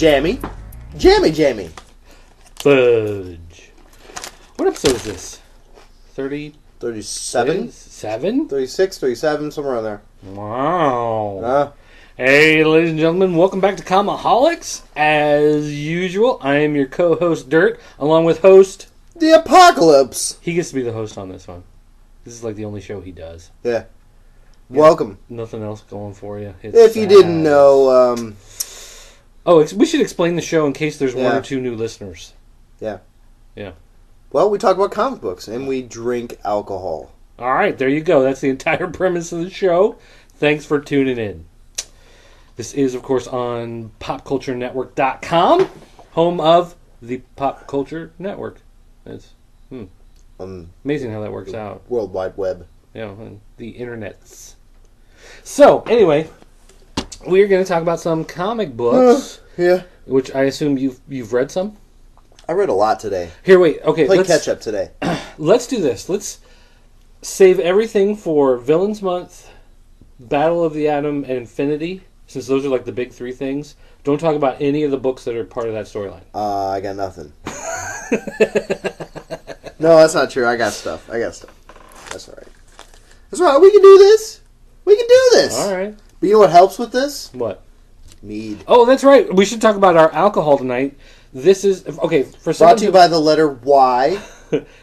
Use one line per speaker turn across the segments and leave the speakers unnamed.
Jammy. Jammy.
Fudge. What episode is this? 30?
37?
7?
36, 37, somewhere around there.
Wow. Hey, ladies and gentlemen, welcome back to Comiholics. As usual, I am your co-host, Dirt, along with host...
The Apocalypse.
He gets to be the host on this one. This is like the only show he does.
Yeah. Welcome.
Nothing else going for you.
If you didn't know...
we should explain the show in case there's one or two new listeners.
Yeah.
Yeah.
Well, we talk about comic books, and we drink alcohol.
All right, there you go. That's the entire premise of the show. Thanks for tuning in. This is, of course, on popculturenetwork.com, home of the Pop Culture Network. It's amazing how that works out.
World Wide Web.
And the internets. So, anyway, we're going to talk about some comic books.
Yeah.
Which I assume you've read some?
I read a lot today.
Here, wait. Okay,
let's catch up today.
Let's do this. Let's save everything for Villains Month, Battle of the Atom, and Infinity, since those are like the big three things. Don't talk about any of the books that are part of that storyline.
I got nothing. No, that's not true. I got stuff. That's all right. That's all right. We can do this.
All right.
But you know what helps with this?
What?
Mead.
Oh, that's right. We should talk about our alcohol tonight. This is... Okay, for
brought to you by the letter Y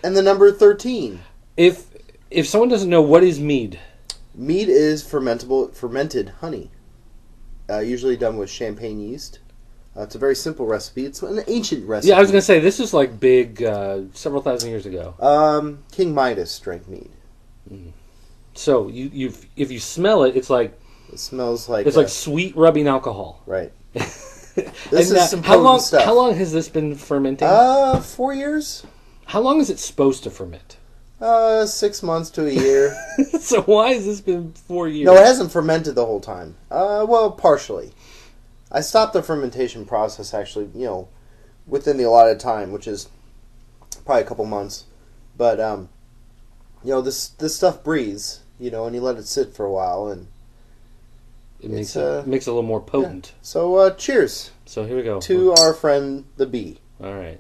and the number 13.
If someone doesn't know, what is mead?
Mead is fermented honey. Usually done with champagne yeast. It's a very simple recipe. It's an ancient recipe.
Yeah, I was going to say, this is like big several thousand years ago.
King Midas drank mead.
Mm. So, if you smell it, it's like...
It smells like...
It's like sweet rubbing alcohol.
Right. This is some potent stuff.
How long has this been fermenting?
4 years.
How long is it supposed to ferment?
6 months to a year.
So why has this been 4 years?
No, it hasn't fermented the whole time. Well, partially. I stopped the fermentation process, actually, within the allotted time, which is probably a couple months. But, this stuff breathes, and you let it sit for a while, and
it makes it a little more potent.
Yeah. So, cheers.
So, here we go.
To our friend, the bee.
All right.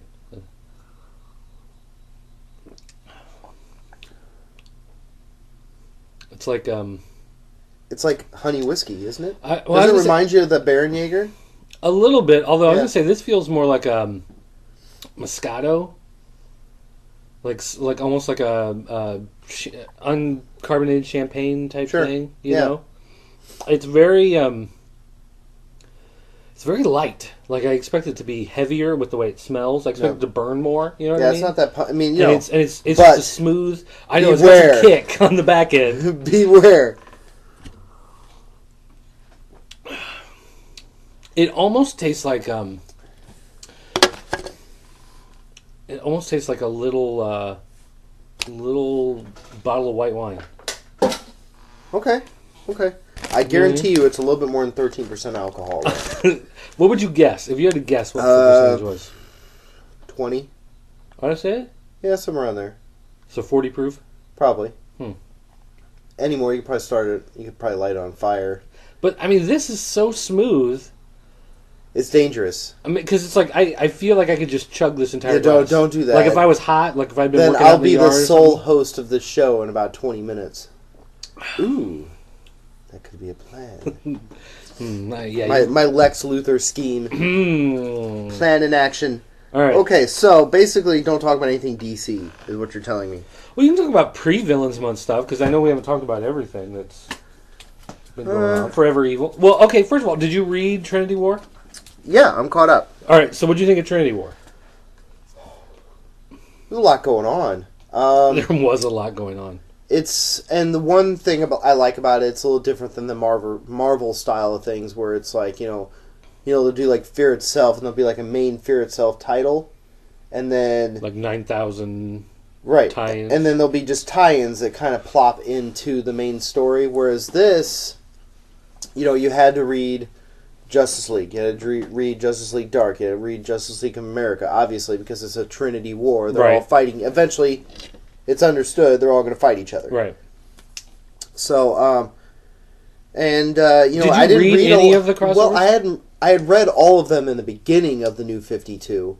It's like
honey whiskey, isn't it?
Does
it remind you of the Baron Jaeger?
A little bit, although I was going to say this feels more like Moscato. Like almost like a uncarbonated champagne type thing, you know? It's very light. Like I expect it to be heavier with the way it smells. I expect it to burn more. You know what I mean?
It's not that.
It's just a smooth. I know it's got a kick on the back end.
Beware.
It almost tastes like It almost tastes like a little bottle of white wine.
Okay. I guarantee you it's a little bit more than 13% alcohol. Right?
What would you guess? If you had to guess what the percentage was?
20.
Honestly? It?
Yeah, somewhere around there.
So 40 proof?
Probably. Anymore, you could probably light it on fire.
But, I mean, this is so smooth.
It's dangerous.
I mean, because it's like, I feel like I could just chug this entire glass.
Don't do that.
Like, if I was hot, like if I'd been working
Then
out
I'll be the sole host of this show in about 20 minutes. Ooh. That could be a plan. My Lex Luthor scheme. Plan in action.
All right.
Okay, so basically, don't talk about anything DC, is what you're telling me.
Well, you can talk about pre-Villains Month stuff, because I know we haven't talked about everything that's been going on. Forever Evil. Well, okay, first of all, did you read Trinity War?
Yeah, I'm caught up.
All right, so what do you think of Trinity War?
There's a lot going on.
There was a lot going on.
And the one thing I like about it, it's a little different than the Marvel style of things, where it's like, they'll do like Fear Itself, and there'll be like a main Fear Itself title, and then
like 9,000
tie-ins, and then there'll be just tie-ins that kind of plop into the main story. Whereas this, you had to read Justice League, you had to read Justice League Dark, you had to read Justice League of America, obviously because it's a Trinity War. They're all fighting. Eventually, it's understood they're all going to fight each other.
Right.
So,
did you
I didn't
read any of the crossovers?
Well, I hadn't. I had read all of them in the beginning of the New 52,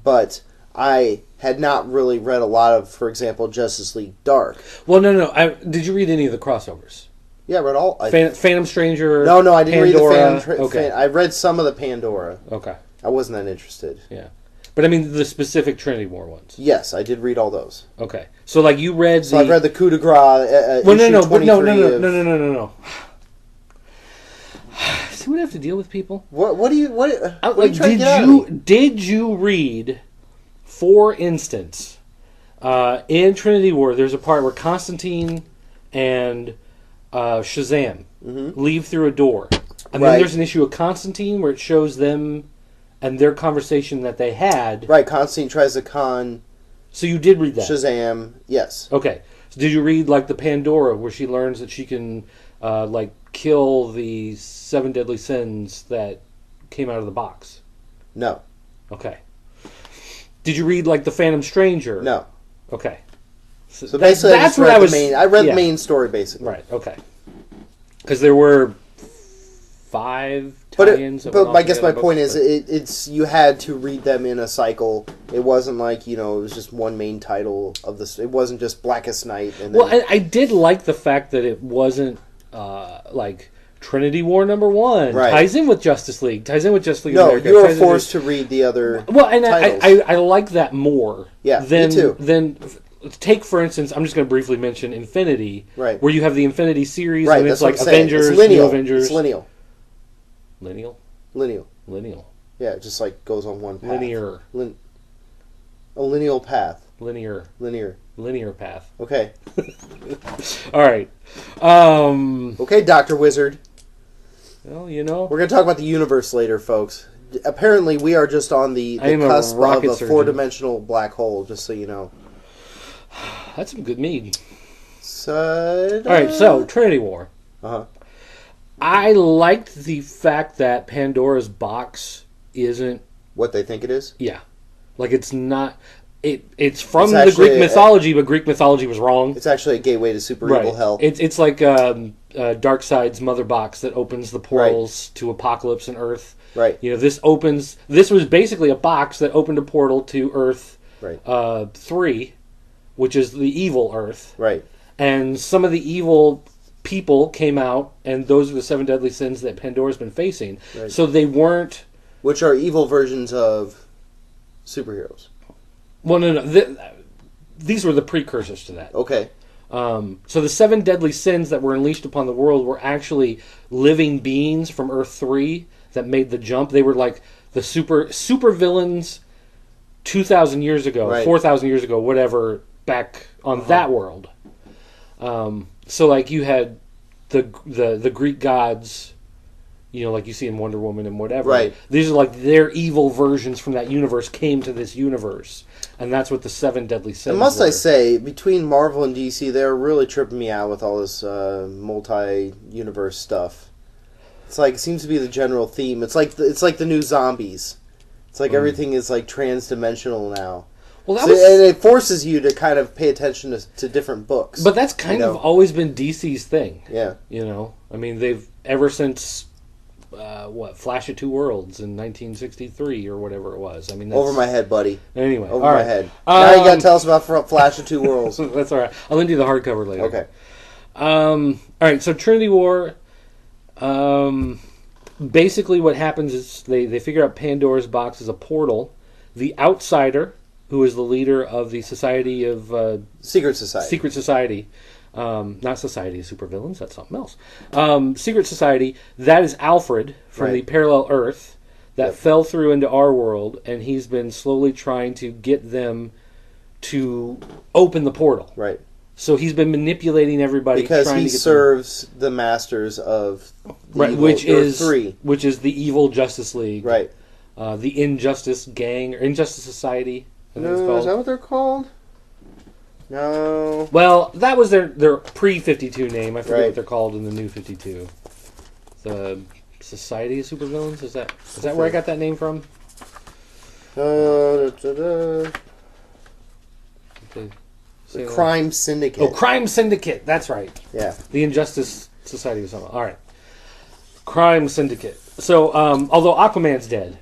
but I had not really read a lot of, for example, Justice League Dark.
Well, no. Did you read any of the crossovers?
Yeah, I read all.
Phantom Stranger.
No, I didn't
Pandora.
read the Phantom.
Okay.
I read some of the Pandora.
Okay.
I wasn't that interested.
Yeah, but I mean the specific Trinity War ones.
Yes, I did read all those.
Okay, so like you read.
So I've read the coup de grace.
Well, no. See what I have to deal with, people.
What are you trying to get out of me?
Did you read, for instance, in Trinity War? There's a part where Constantine and Shazam leave through a door, and then there's an issue of Constantine where it shows them and their conversation that they had.
Right, Constantine tries to con.
So you did read that?
Shazam, yes.
Okay. So did you read like the Pandora where she learns that she can like kill the 7 deadly sins that came out of the box?
No.
Okay. Did you read like the Phantom Stranger?
No.
Okay.
So basically, that's what I was. I read the main story basically.
Right. Okay. Because there were 5 tie-ins.
But I guess my point is, it's you had to read them in a cycle. It wasn't like it was just one main title of this. It wasn't just Blackest Night. And then,
well, I did like the fact that it wasn't like Trinity War #1 ties in with Justice League. Ties in with Justice League.
No,
America,
you were forced to read the other.
Well, and
titles.
I like that more.
Yeah, me too.
Than take, for instance, I'm just going to briefly mention Infinity,
right?
Where you have the Infinity series,
right?
And it's like Avengers,
it's lineal.
New Avengers.
It's lineal.
Lineal.
Yeah, it just like goes on one path.
Linear.
A lineal path.
Linear path.
Okay.
All right.
Okay, Dr. Wizard.
Well,
we're going to talk about the universe later, folks. Apparently, we are just on the cusp of a 4-dimensional black hole, just so you know.
That's some good mead.
All
right, so Trinity War.
Uh-huh.
I liked the fact that Pandora's box isn't
what they think it is.
Yeah, like it's not. It's from the Greek mythology, but Greek mythology was wrong.
It's actually a gateway to super evil hell.
It's like Darkseid's mother box that opens the portals to Apocalypse and Earth.
Right.
This was basically a box that opened a portal to Earth.
Right.
3, which is the evil Earth.
Right.
And some of the evil people came out, and those are the 7 deadly sins that Pandora's been facing. Right. So they weren't...
Which are evil versions of superheroes.
Well, no. These were the precursors to that.
Okay.
So the 7 deadly sins that were unleashed upon the world were actually living beings from Earth 3 that made the jump. They were like the super villains 2,000 years ago, right. 4,000 years ago, whatever, back on that world. So like you had the Greek gods, like you see in Wonder Woman and whatever.
Right.
These are like their evil versions from that universe came to this universe, and that's what the 7 deadly sins.
And I say, between Marvel and DC, they're really tripping me out with all this multi-universe stuff. It's like it seems to be the general theme. It's like the new zombies. It's like everything is like trans-dimensional now. Well, and it forces you to kind of pay attention to different books.
But that's kind of always been DC's thing.
Yeah.
I mean, they've ever since Flash of Two Worlds in 1963 or whatever it was. I mean, that's...
Over my head, buddy.
Anyway,
over my head. Now you got to tell us about Flash of Two Worlds.
That's all right. I'll lend you the hardcover later.
Okay.
All right. So Trinity War. Basically, what happens is they figure out Pandora's box is a portal. The Outsider, who is the leader of the Society of
Secret Society.
Not Society of Supervillains, that's something else. Secret Society, that is Alfred from the Parallel Earth that fell through into our world, and he's been slowly trying to get them to open the portal.
Right.
So he's been manipulating everybody
because he serves the masters of the evil,
which is the evil Justice League.
Right.
The Injustice Gang or Injustice Society.
No, is that what they're called? No.
Well, that was their pre-52 name. I forget what they're called in the new 52. The Society of Supervillains? Is that where I got that name from?
The Crime Syndicate.
Oh, Crime Syndicate. That's right.
Yeah.
The Injustice Society or something. All right. Crime Syndicate. So, although Aquaman's dead,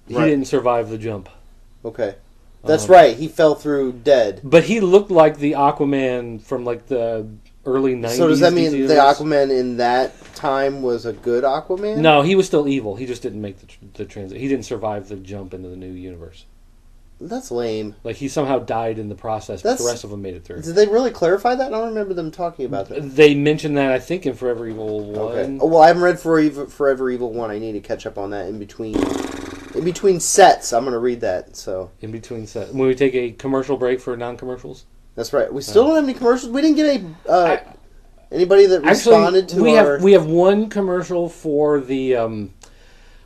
he
Right.
didn't survive the jump.
Okay. That's right. He fell through dead.
But he looked like the Aquaman from like the early 90s.
So does that mean
DC
the
universe.
Aquaman in that time was a good Aquaman?
No, he was still evil. He just didn't make the transit. He didn't survive the jump into the new universe.
That's lame.
Like, he somehow died in the process, but the rest of them made it through.
Did they really clarify that? I don't remember them talking about that.
They mentioned that, I think, in Forever Evil 1.
Okay. Oh, well, I haven't read Forever Evil 1. I need to catch up on that in between. In between sets, I'm going to read that. So
In between sets. When we take a commercial break for non-commercials?
that's right. We still don't have any commercials. We didn't get anybody that responded to our...
We have one commercial for the...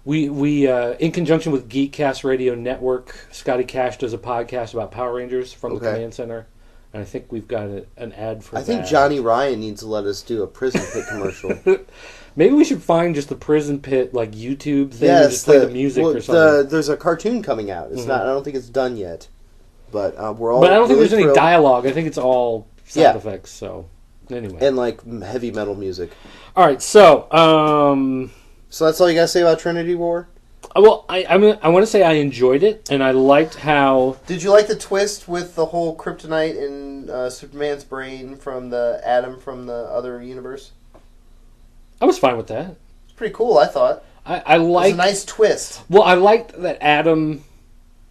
We in conjunction with Geekcast Radio Network, Scotty Cash does a podcast about Power Rangers from the Command Center. And I think we've got an ad for that.
I think Johnny Ryan needs to let us do a Prison Pit commercial.
Maybe we should find just the Prison Pit like YouTube thing and just play the music or something.
There's a cartoon coming out. It's not. I don't think it's done yet, but we're all.
But I don't think
really
there's any
thrilled.
dialogue. I think it's all sound effects. So anyway,
And like heavy metal music.
all right. So
So that's all you gotta say about Trinity War?
well, I want to say I enjoyed it, and I liked how.
Did you like the twist with the whole kryptonite in Superman's brain from the atom from the other universe?
I was fine with that.
It's pretty cool, I thought.
I
It was
liked.
a nice twist.
Well, I liked that Adam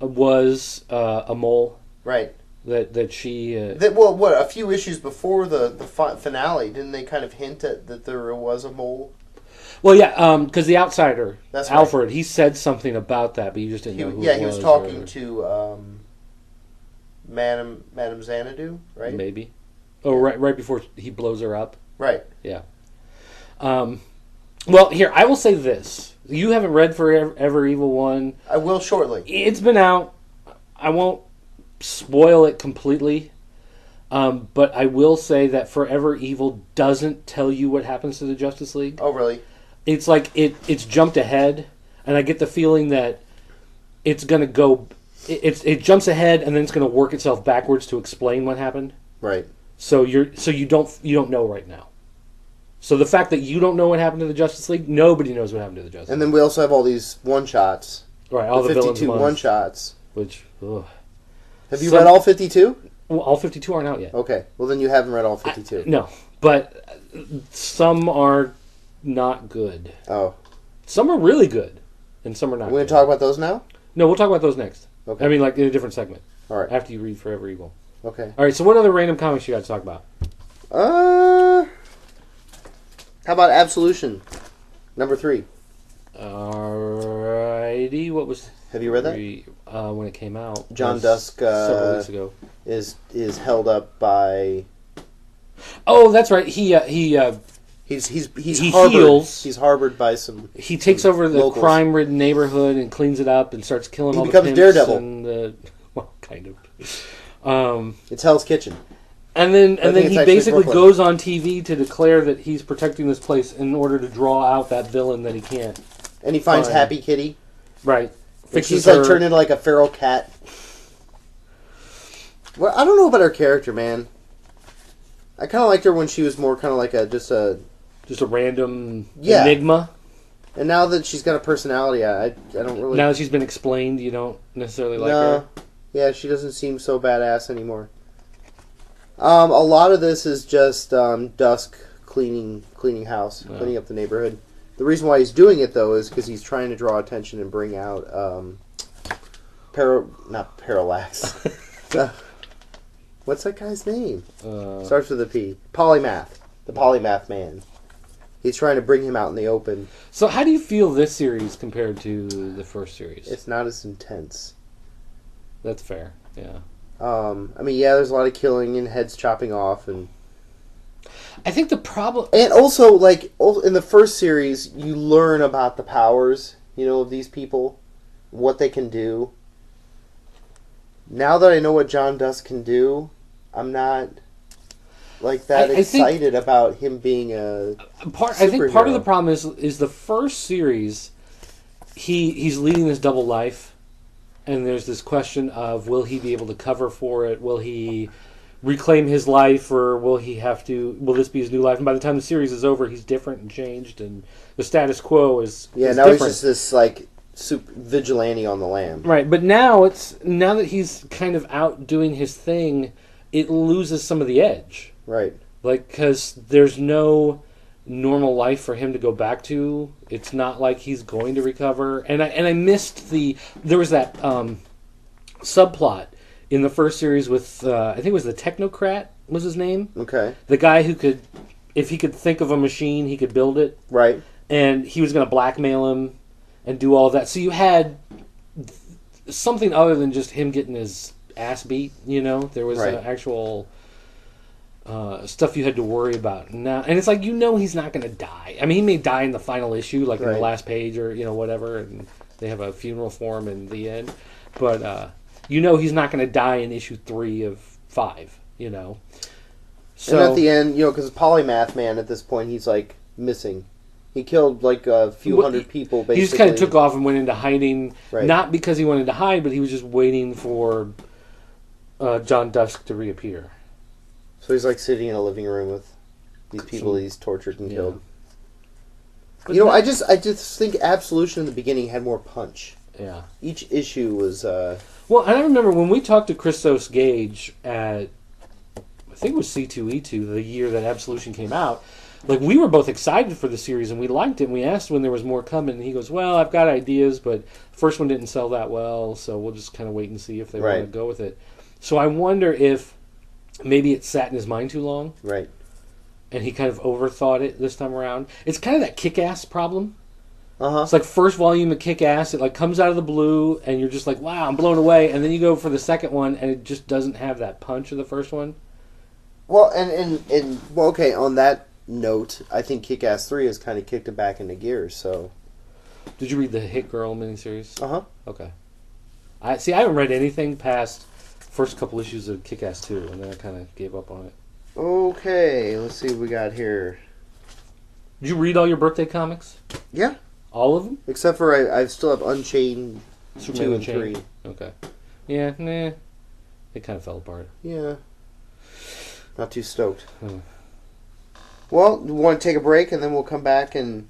was a mole.
Right.
That she.
A few issues before the finale, didn't they kind of hint at that there was a mole?
Well, yeah, because the outsider,
That's right.
Alfred, he said something about that, but you just didn't know who it was.
He was talking to Madame Xanadu, right?
Maybe. Oh, right before he blows her up.
Right.
Yeah. Well, here, I will say this. You haven't read Forever Evil 1.
I will shortly.
It's been out. I won't spoil it completely. But I will say that Forever Evil doesn't tell you what happens to the Justice League.
Oh, really?
It's like it's jumped ahead, and I get the feeling that it's going to go... It jumps ahead, and then it's going to work itself backwards to explain what happened.
Right.
So you don't know right now. So the fact that you don't know what happened to the Justice League, nobody knows what happened to the Justice League.
And then we also have all these one-shots.
Right, all the
52
villains
one-shots.
Which, ugh.
Have you read all 52?
Well, all 52 aren't out yet.
Okay. Well, then you haven't read all 52.
No, but some are not good.
Oh.
Some are really good, and some are not
We're going
good.
to talk about those now?
No, we'll talk about those next.
Okay.
I mean, like, in a different segment.
All right.
After you read Forever Evil.
Okay.
All right, so what other random comics you got to talk about?
How about Absolution? Number 3.
Alrighty, what was...
Have you read that?
When it came out.
John
It was
Dusk
several weeks ago.
is held up by...
Oh, that's right. He
He's harbored.
heals.
He's harbored by some...
He takes over the
locals.
crime-ridden neighborhood and cleans it up and starts killing
He
all the
becomes
pimps
Daredevil.
and well, kind of.
It's Hell's Kitchen.
And then
think
he
it's actually
basically
Brooklyn.
goes on TV to declare that he's protecting this place in order to draw out that villain that he can't.
And he finds
Fine.
Happy Kitty.
Right.
And
Fixes
she's like
her-
turned into like a feral cat. Well, I don't know about her character, man. I kind of liked her when she was more kind of like just a
random
Yeah.
enigma.
And now that she's got a personality, I don't really...
Now that she's been explained, you don't necessarily like
No.
her.
Yeah, she doesn't seem so badass anymore. A lot of this is just Dusk cleaning house,
Yeah.
cleaning up the neighborhood. The reason why he's doing it, though, is because he's trying to draw attention and bring out not Parallax. What's that guy's name? Starts with a P. Polymath. The Polymath Man. He's trying to bring him out in the open.
So how do you feel this series compared to the first series?
It's not as intense.
That's fair, yeah.
I mean, yeah, there's a lot of killing and heads chopping off, and
I think the problem...
And also, like, in the first series, you learn about the powers, of these people, what they can do. Now that I know what John Dusk can do, I'm not, like, that excited about him being a
I think part of the problem is the first series, he's leading this double life, and there's this question of, will he be able to cover for it? Will he reclaim his life, or will this be his new life? And by the time the series is over, he's different and changed, and the status quo is
now
different.
he's just this like super vigilante on the lam.
Right, but now that he's kind of out doing his thing, it loses some of the edge.
Right.
Like, because there's no normal life for him to go back to. It's not like he's going to recover. And I missed there was that subplot in the first series with, I think it was the Technocrat was his name.
Okay.
The guy who if he could think of a machine, he could build it.
Right.
And he was going to blackmail him and do all of that. So you had something other than just him getting his ass beat, There was actual stuff you had to worry about. Now, and it's like, he's not going to die. I mean, he may die in the final issue, like in the last page or, whatever, and they have a funeral for him in the end. But, he's not going to die in issue 3 of 5, So,
and at the end, because Polymath Man at this point, he's like missing. He killed like a few hundred people, basically.
He just kind of took off and went into hiding,
right.
Not because he wanted to hide, but he was just waiting for John Dusk to reappear.
So he's like sitting in a living room with these people he's tortured and killed. But I just think Absolution in the beginning had more punch.
Yeah.
Each issue was...
Well, and I remember when we talked to Christos Gage at, I think it was C2E2, the year that Absolution came out, like, we were both excited for the series, and we liked it, and we asked when there was more coming, and he goes, well, I've got ideas, but the first one didn't sell that well, so we'll just kind of wait and see if they want to go with it. So I wonder if maybe it sat in his mind too long.
Right.
And he kind of overthought it this time around. It's kind of that Kick-Ass problem.
Uh-huh.
It's like first volume of Kick-Ass, it like comes out of the blue, and you're just like, wow, I'm blown away. And then you go for the second one, and it just doesn't have that punch of the first one.
Well, okay, on that note, I think Kick-Ass 3 has kind of kicked it back into gear, so...
Did you read the Hit Girl miniseries?
Uh-huh.
Okay. I haven't read anything past first couple issues of Kick-Ass 2, and then I kind of gave up on it.
Okay, let's see what we got here.
Did you read all your birthday comics?
Yeah.
All of them?
Except for I still have Unchained
Superman
2 and
Unchained.
3.
Okay. Yeah, nah. It kind of fell apart.
Yeah. Not too stoked.
Hmm.
Well, we want to take a break, and then we'll come back and...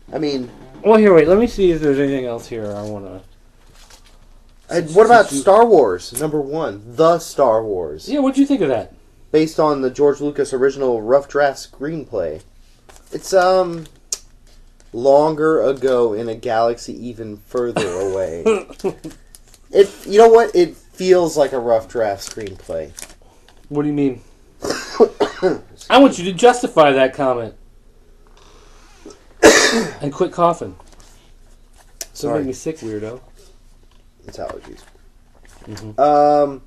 Well, here, wait. Let me see if there's anything else here I want to...
What about Star Wars, #1? The Star Wars.
Yeah, what'd you think of that?
Based on the George Lucas original rough draft screenplay. It's, longer ago in a galaxy even further away. You know what? It feels like a rough draft screenplay.
What do you mean? I want you to justify that comment. And quit coughing. Don't make me sick, weirdo.
It's allergies.
Mm-hmm.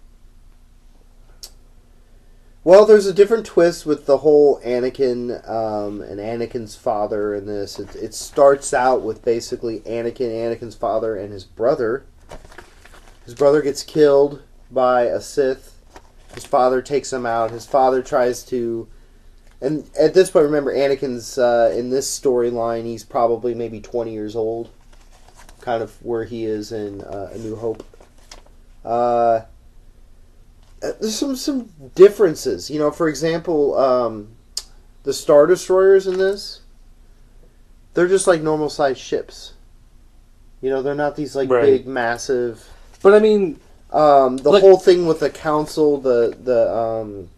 Well, there's a different twist with the whole Anakin and Anakin's father in this. It starts out with basically Anakin's father, and his brother. His brother gets killed by a Sith. His father takes him out. His father tries to... And at this point, remember, Anakin's, in this storyline, he's probably maybe 20 years old. Kind of where he is in A New Hope. There's some differences. For example, the Star Destroyers in this, they're just like normal-sized ships. They're not these big, massive...
But I mean...
the whole thing with the council, the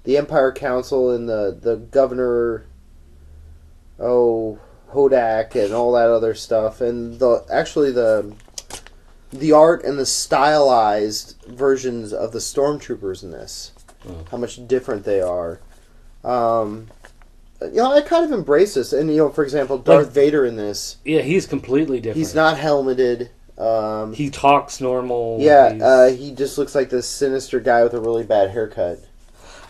Empire Council and the governor, Hodak and all that other stuff, and the art and the stylized versions of the stormtroopers in this, how much different they are. I kind of embrace this, and for example, Darth Vader in this.
Yeah, he's completely different.
He's not helmeted.
He talks normal.
Yeah, he just looks like this sinister guy with a really bad haircut.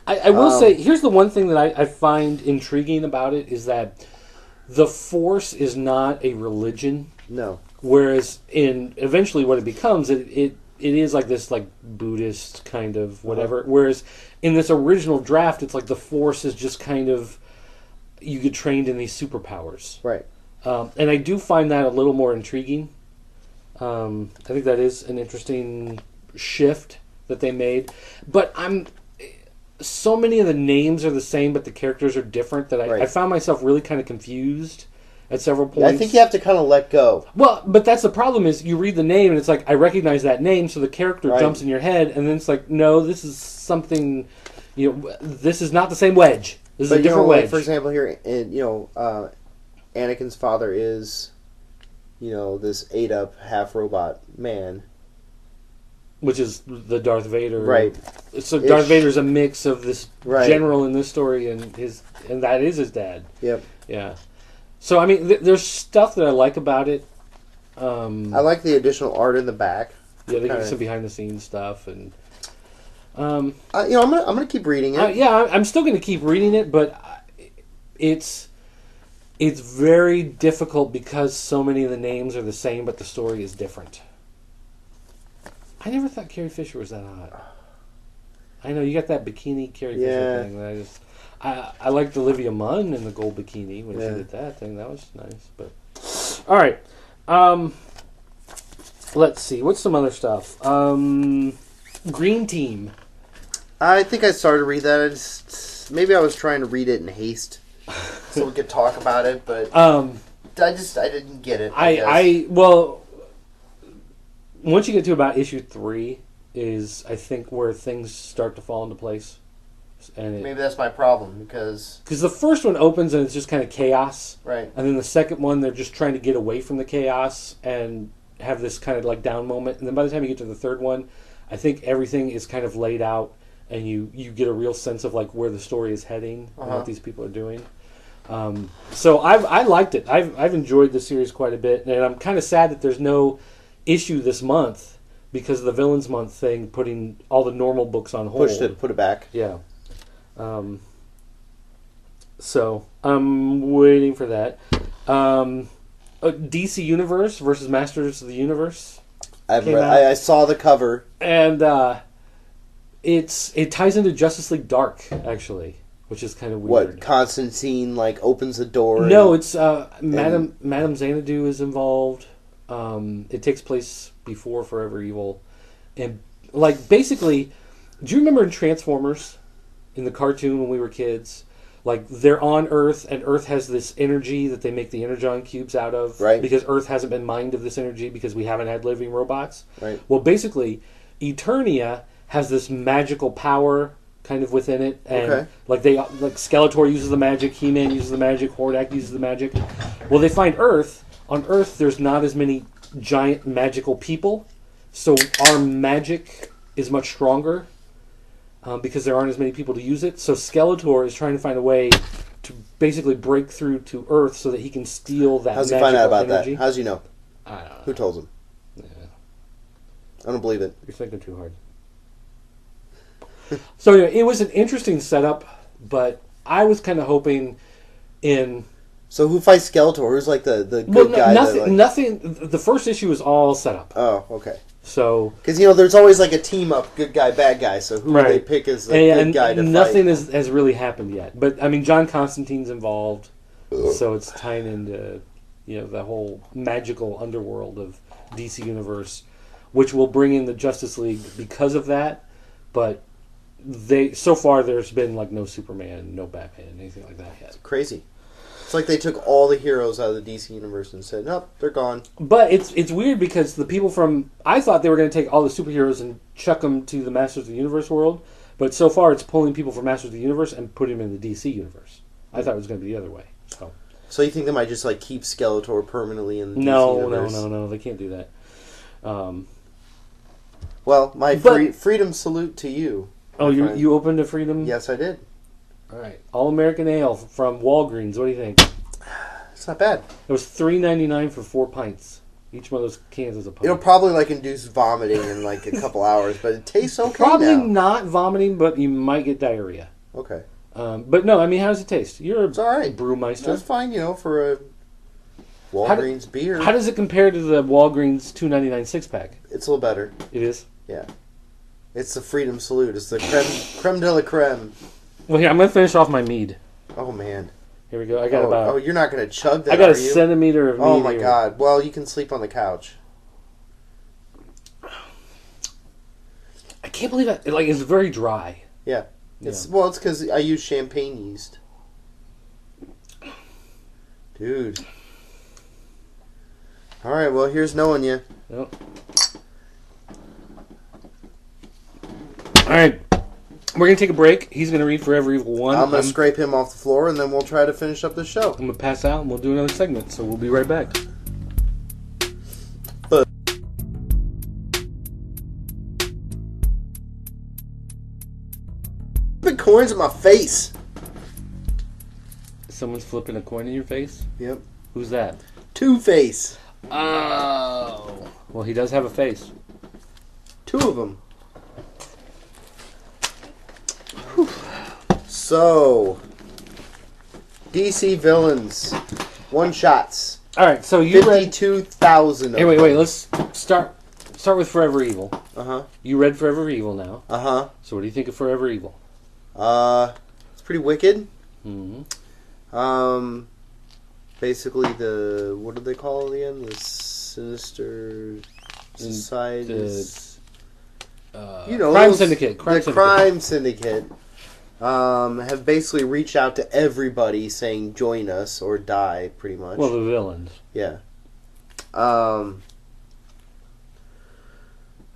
I will say, here's the one thing that I find intriguing about it is that the Force is not a religion.
No.
Whereas eventually what it becomes, it is like this Buddhist kind of whatever. Whereas in this original draft, it's like the Force is just kind of, you get trained in these superpowers.
Right.
And I do find that a little more intriguing. I think that is an interesting shift that they made. But so many of the names are the same, but the characters are different that I found myself really kind of confused at several points.
Yeah, I think you have to kind of let go.
Well, but that's the problem is you read the name and it's like, I recognize that name, so the character jumps in your head, and then it's like, no, this is something, this is not the same Wedge. This is a different Wedge.
Like, for example, here, Anakin's father is, this ate-up, half-robot man.
Which is the Darth Vader.
Right.
So Darth Vader's a mix of this general in this story and that is his dad.
Yep.
Yeah. So, I mean, there's stuff that I like about it.
I like the additional art in the back.
Yeah, they give some behind-the-scenes stuff. And
I'm gonna keep reading it.
I'm still going to keep reading it, but it's very difficult because so many of the names are the same, but the story is different. I never thought Carrie Fisher was that hot. I know, you got that bikini Carrie Fisher thing that I liked Olivia Munn in the gold bikini when she did that thing. That was nice. But all right, let's see. What's some other stuff? Green Team.
I think I started to read that. Maybe I was trying to read it in haste so we could talk about it, but I didn't get it.
Well, once you get to about issue 3 is, I think, where things start to fall into place. And
maybe that's my problem, because
the first one opens and it's just kind of chaos.
Right.
And then the second one, they're just trying to get away from the chaos and have this kind of like down moment. And then by the time you get to the third one, I think everything is kind of laid out and you get a real sense of like where the story is heading and what these people are doing. So I liked it. I've enjoyed the series quite a bit, and I'm kind of sad that there's no issue this month because of the Villains Month thing, putting all the normal books on hold.
Put it back.
Yeah. So I'm waiting for that. DC Universe versus Masters of the Universe.
I saw the cover,
and it ties into Justice League Dark actually, which is kind of weird.
What, Constantine opens the door?
No, it's Madame Xanadu is involved. It takes place before Forever Evil, and basically, do you remember in Transformers? In the cartoon when we were kids, they're on Earth, and Earth has this energy that they make the Energon cubes out of,
right? Because
Earth hasn't been mined of this energy because we haven't had living robots,
right?
Well, basically, Eternia has this magical power kind of within it, and Skeletor uses the magic, He-Man uses the magic, Hordak uses the magic. Well, they find Earth. On Earth, there's not as many giant magical people, so our magic is much stronger. Because there aren't as many people to use it. So Skeletor is trying to find a way to basically break through to Earth so that he can steal that
magical energy. How's he find out about that? How's he know?
I don't know.
Who told him?
Yeah.
I don't believe it.
You're thinking too hard. So anyway, it was an interesting setup, but I was kind of hoping in...
So who fights Skeletor? Who's the good guy?
Nothing. The first issue was all set up.
Oh, okay.
So,
because there's always a team up, good guy, bad guy. So who do they pick as the good guy to
nothing
fight?
has really happened yet. But I mean, John Constantine's involved, so it's tying into the whole magical underworld of DC Universe, which will bring in the Justice League because of that. But so far there's been no Superman, no Batman, anything like that yet.
It's crazy. It's like they took all the heroes out of the DC universe and said, nope, they're gone.
But it's weird because the people I thought they were going to take all the superheroes and chuck them to the Masters of the Universe world, but so far it's pulling people from Masters of the Universe and putting them in the DC universe. I thought it was going to be the other way.
So you think they might just keep Skeletor permanently in the DC universe?
No, they can't do that.
Well, freedom salute to you.
Oh, you opened a Freedom?
Yes, I did.
All right, All American Ale from Walgreens. What do you think?
It's not bad.
It was $3.99 for 4 pints. Each one of those cans is a pint.
It'll probably induce vomiting in a couple hours, but it tastes okay.
Probably not vomiting, but you might get diarrhea.
Okay.
But no, I mean, how does it taste?
It's all right.
Brewmeister.
That's fine, for a Walgreens beer.
How does it compare to the Walgreens $2.99 6-pack?
It's a little better.
It is?
Yeah. It's the Freedom Salute. It's the creme de la creme.
Well, here, I'm going to finish off my mead.
Oh, man.
Here we go. I got about...
Oh, you're not going to chug that,
I got a centimeter of mead.
Oh, my God. Well, you can sleep on the couch.
I can't believe that. It's very dry.
Yeah. It's because I use champagne yeast. Dude. All right, well, here's knowing you.
Yep. All right. We're going to take a break. He's going to read Forever Evil 1.
I'm going to scrape him off the floor, and then we'll try to finish up the show.
I'm going to pass out, and we'll do another segment. So we'll be right back.
Big coins in my face.
Someone's flipping a coin in your face?
Yep.
Who's that?
Two-Face.
Oh. Well, he does have a face.
2 of them. Whew. So, DC villains, one-shots.
All right, so you
52,000
Hey, wait. Let's start with Forever Evil.
Uh-huh.
You read Forever Evil now.
Uh-huh.
So what do you think of Forever Evil?
It's pretty wicked.
Mm-hmm.
Basically what do they call it again? The Sinister Societies.
Crime Syndicate.
Crime Syndicate. Have basically reached out to everybody saying join us or die, pretty much.
Well, the villains.
Yeah.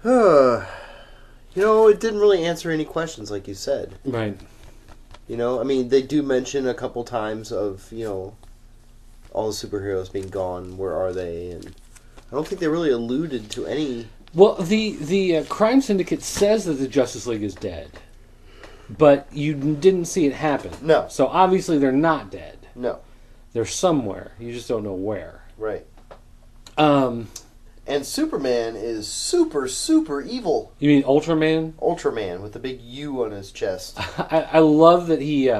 It didn't really answer any questions, like you said.
Right.
They do mention a couple times of, all the superheroes being gone. Where are they? And I don't think they really alluded to any.
Well, the Crime Syndicate says that the Justice League is dead, but you didn't see it happen.
No.
So obviously they're not dead.
No.
They're somewhere. You just don't know where.
Right. And Superman is super, super evil.
You mean Ultraman?
Ultraman with the big U on his chest.
I love that he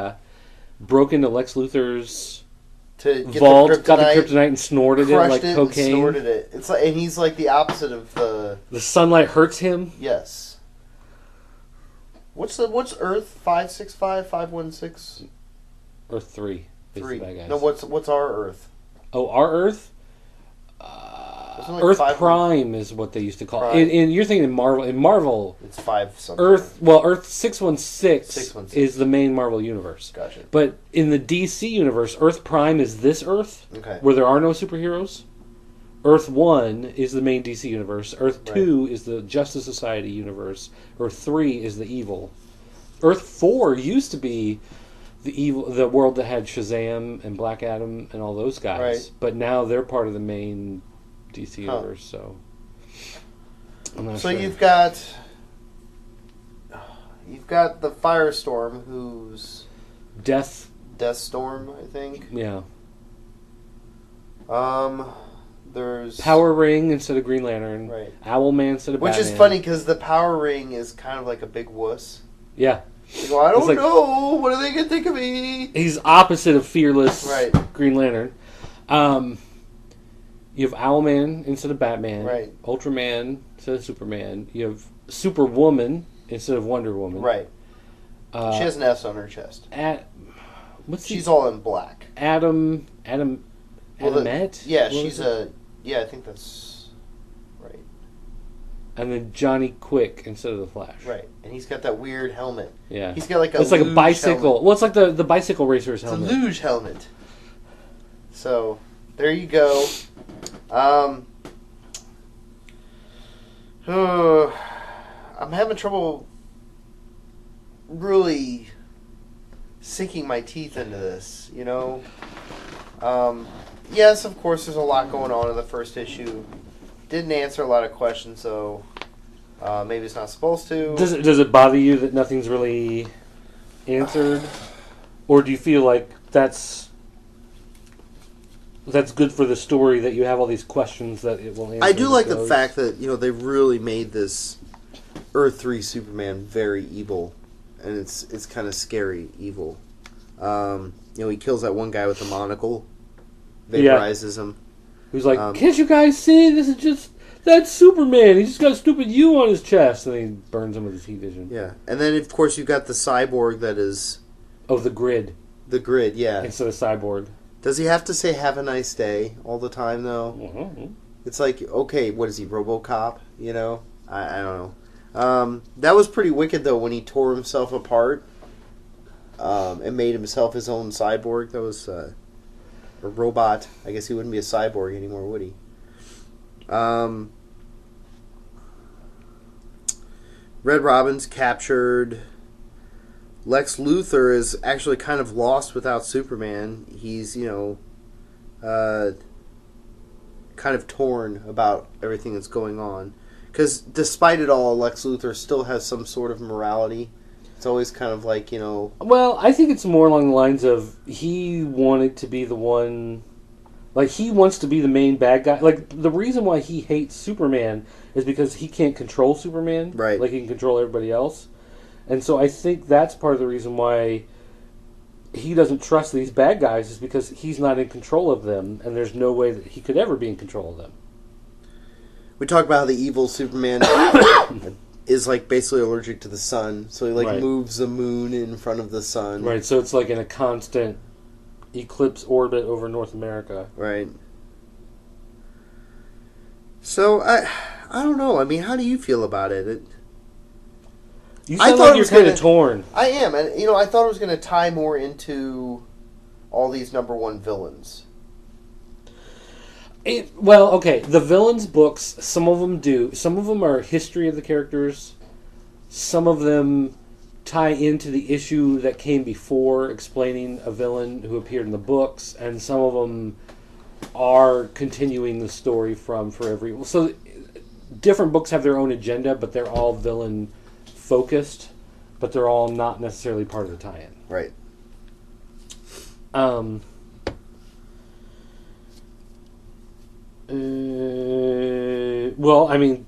broke into Lex Luthor's
to get
vault,
the kryptonite,
got the kryptonite and snorted it like cocaine.
And snorted it. It's like, and he's like the opposite of the.
The sunlight hurts him.
Yes. What's Earth 565 516?
Earth 3.
3.
Bad guys.
No, what's our Earth?
Oh, our Earth. Earth Prime is what they used to call it. And you're thinking in Marvel. In Marvel,
it's 5 something.
Earth 616 is the main Marvel universe.
Gotcha.
But in the DC universe, Earth Prime is this Earth, where there are no superheroes. Earth 1 is the main DC universe. Earth 2 is the Justice Society universe. Earth 3 is the evil. Earth 4 used to be the world that had Shazam and Black Adam and all those guys.
Right.
But now they're part of the main DC universe, so I'm not sure.
You've got the Firestorm, who's Deathstorm, I think.
Yeah.
There's
Power Ring instead of Green Lantern.
Right.
Owlman instead of Batman.
Which is funny because the Power Ring is kind of like a big wuss.
Yeah.
Well, I don't know. What are they gonna think of me?
He's opposite of fearless Green Lantern. You have Owlman instead of Batman.
Right.
Ultraman instead of Superman. You have Superwoman instead of Wonder Woman.
Right. She has an S on her chest. She's all in black.
Adamette?
Yeah, I think that's right.
And then Johnny Quick instead of the Flash.
Right. And he's got that weird helmet.
Yeah.
He's got like
it's like a bicycle.
Helmet.
Well, it's like the bicycle racer's helmet.
It's a luge helmet. So, there you go. I'm having trouble really sinking my teeth into this, Yes, of course, there's a lot going on in the first issue. Didn't answer a lot of questions, so maybe it's not supposed to.
Does it bother you that nothing's really answered? Or do you feel like that's good for the story that you have all these questions that it will answer?
I do like the fact that, they really made this Earth 3 Superman very evil. And it's kind of scary evil. He kills that one guy with the monocle. Vaporizes him.
Who's like, can't you guys see? That's Superman. He's just got a stupid U on his chest. And then he burns him with his heat vision.
Yeah. And then, of course, you've got the cyborg that is...
Oh, the Grid.
The Grid, yeah.
Instead of Cyborg. Does
he have to say have a nice day all the time, though?
Mm-hmm.
It's like, okay, what is he, RoboCop? I don't know. That was pretty wicked, though, when he tore himself apart and made himself his own cyborg. That was a robot. I guess he wouldn't be a cyborg anymore, would he? Red Robin's captured. Lex Luthor is actually kind of lost without Superman. He's, kind of torn about everything that's going on. Because despite it all, Lex Luthor still has some sort of morality. It's always kind of like,
Well, I think it's more along the lines of he wanted to be the one... Like, he wants to be the main bad guy. Like, the reason why he hates Superman is because he can't control Superman.
Right.
Like, he can control everybody else. And so I think that's part of the reason why he doesn't trust these bad guys, is because he's not in control of them, and there's no way that he could ever be in control of them.
We talk about how the evil Superman is, like, basically allergic to the sun. So he, like, moves the moon in front of the sun.
Right, so it's like in a constant eclipse orbit over North America.
Right. So, I don't know. I mean, how do you feel about it?
You sound like you're kind of torn.
I am. And, I thought it was going to tie more into all these number one villains.
Well, okay. The villains books, some of them do. Some of them are history of the characters. Some of them tie into the issue that came before, explaining a villain who appeared in the books. And some of them are continuing the story from Forever Evil. So different books have their own agenda, but they're all villain focused, but they're all not necessarily part of the tie-in.
Right.
Well, I mean,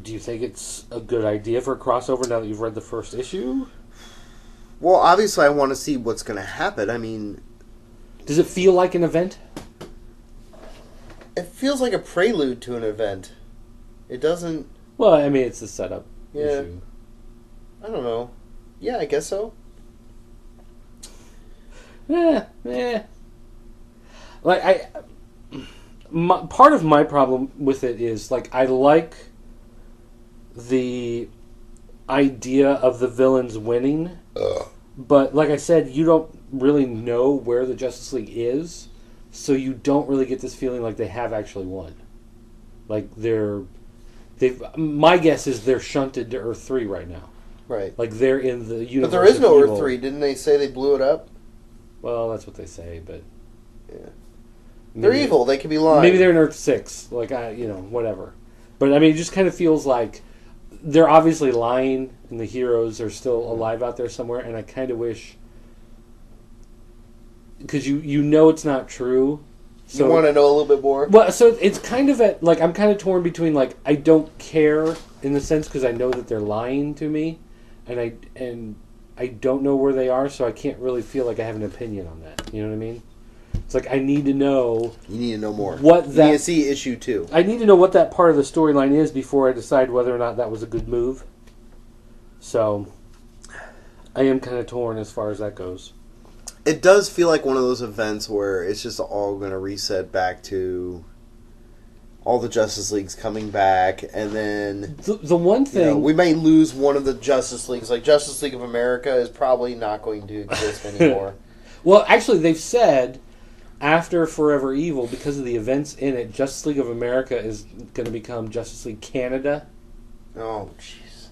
do you think it's a good idea for a crossover now that you've read the first issue?
Well, obviously I want to see what's going to happen. I mean...
Does it feel like an event?
It feels like a prelude to an event. It doesn't...
Well, I mean, it's a setup issue.
I don't know. Yeah, I guess so.
Like, part of my problem with it is, like, I like the idea of the villains winning, but like I said, you don't really know where the Justice League is, so you don't really get this feeling like they have actually won. Like, my guess is they're shunted to Earth 3 right now.
Right.
Like, they're in the universe.
But there is no
evil.
Earth 3. Didn't they say they blew it up?
Well, that's what they say, but...
Yeah. They're evil. They could be lying.
Maybe they're in Earth 6. Like, whatever. But, I mean, it just kind of feels like they're obviously lying, and the heroes are still alive out there somewhere, and I kind of wish... Because you know it's not true. So,
you want to know a little bit more?
Well, so it's kind of at... Like, I'm kind of torn between, like, I don't care in the sense because I know that they're lying to me, and I don't know where they are, so I can't really feel like I have an opinion on that. You know what I mean? It's like I need to know.
You need to know more.
You need
to see issue 2.
I need to know what that part of the storyline is before I decide whether or not that was a good move. So, I am kind of torn as far as that goes.
It does feel like one of those events where it's just all going to reset back to all the Justice Leagues coming back, and then
the one thing
we may lose one of the Justice Leagues. Like Justice League of America is probably not going to exist anymore.
Well, actually, they've said after Forever Evil, because of the events in it, Justice League of America is going to become Justice League Canada.
Oh, jeez.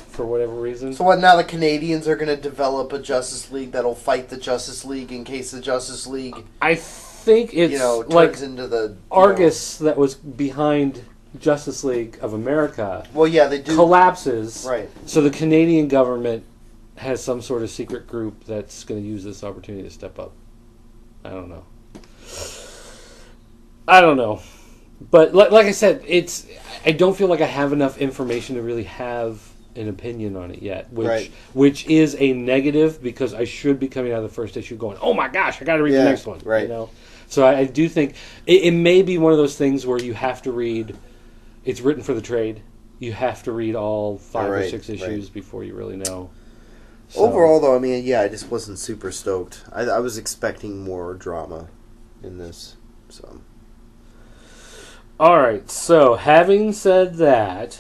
For whatever reason.
So what, now the Canadians are going to develop a Justice League that'll fight the Justice League in case the Justice League...
I think it's
turns
like
into the...
Argus that was behind Justice League of America.
Well, yeah, they do...
Collapses.
Right.
So the Canadian government has some sort of secret group that's going to use this opportunity to step up. I don't know. But like I said, I don't feel like I have enough information to really have an opinion on it yet, which is a negative because I should be coming out of the first issue going, oh my gosh, I got to read the next one.
Right.
You know? So I do think it may be one of those things where you have to read. It's written for the trade. You have to read all 5 or 6 issues before you really know. So.
Overall, though, I mean, I just wasn't super stoked. I was expecting more drama in this. So,
all right. So, having said that,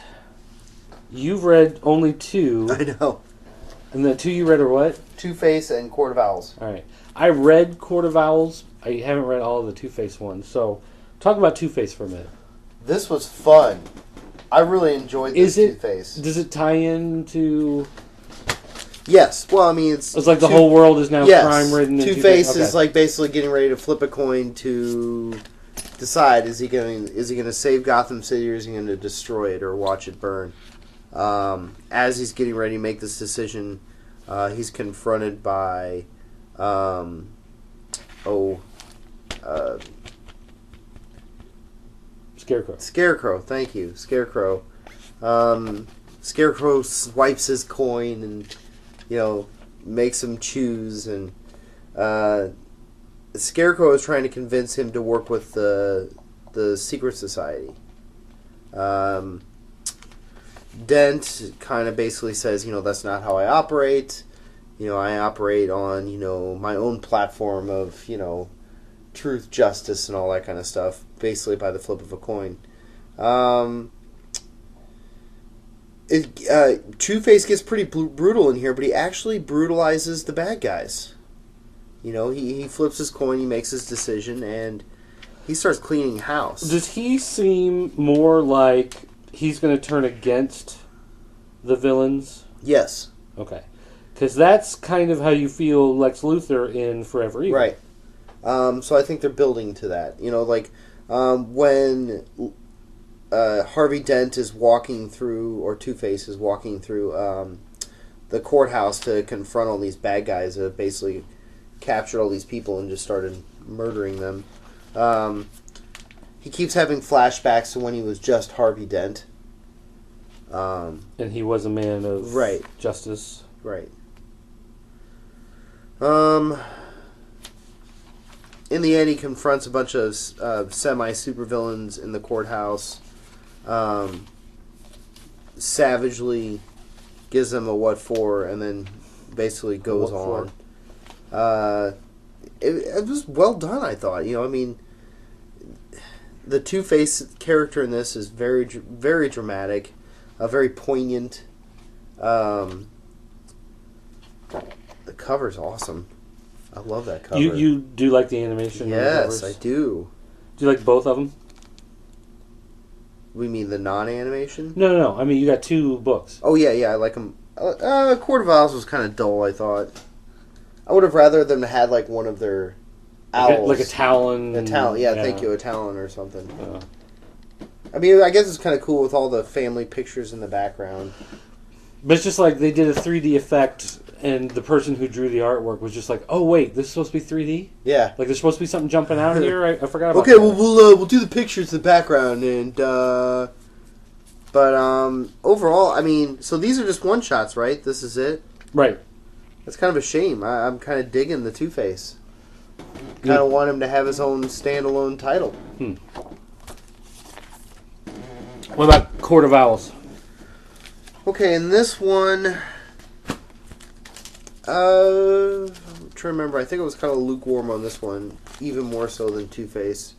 you've read only 2.
I know.
And the two you read are what?
Two-Face and Court of Owls.
All right. I read Court of Owls. I haven't read all of the Two-Face ones. So, talk about Two-Face for a minute.
This was fun. I really enjoyed this Two-Face.
Does it tie into...
Yes. Well, I mean, it's
like the whole world is now crime-ridden.
Two-Face is like basically getting ready to flip a coin to decide is he going to save Gotham City or is he going to destroy it or watch it burn. As he's getting ready to make this decision, he's confronted by
Scarecrow.
Scarecrow, thank you, Scarecrow. Scarecrow swipes his coin and makes him choose, and Scarecrow is trying to convince him to work with the Secret Society. Dent kind of basically says, that's not how I operate. I operate on, my own platform of, truth, justice, and all that kind of stuff, basically by the flip of a coin. Two-Face gets pretty brutal in here, but he actually brutalizes the bad guys. He flips his coin, he makes his decision, and he starts cleaning house.
Does he seem more like he's going to turn against the villains?
Yes.
Okay. Because that's kind of how you feel Lex Luthor in Forever Evil.
Right. So I think they're building to that. When Harvey Dent is walking through, or Two-Face is walking through the courthouse to confront all these bad guys that have basically captured all these people and just started murdering them. He keeps having flashbacks to when he was just Harvey Dent.
And he was a man of justice.
Right. In the end, he confronts a bunch of semi-supervillains in the courthouse. Savagely gives them a what for, and then basically goes on. It was well done, I thought. The Two-Face character in this is very, very dramatic, very poignant. The cover's awesome. I love that cover.
You do like the animation?
Yes, I do.
Do you like both of them?
We mean the non-animation?
No. I mean, you got two books.
Oh, yeah, I like them. Court of Owls was kind of dull, I thought. I would have rather them had, one of their owls.
Like a Talon.
A Talon, yeah, thank you, a Talon or something. I mean, I guess it's kind of cool with all the family pictures in the background.
But it's just like they did a 3D effect, and the person who drew the artwork was just like, "Oh wait, this is supposed to be 3D?
Yeah,
like there's supposed to be something jumping out here. I forgot about."
Okay, that. Well, we'll do the pictures in the background, and but overall, I mean, so these are just one shots, right? This is it,
right?
That's kind of a shame. I'm kind of digging the Two-Face. Kind of want him to have his own standalone title.
What about Court of Owls?
Okay, in this one, I'm trying to remember. I think it was kind of lukewarm on this one, even more so than Two-Face.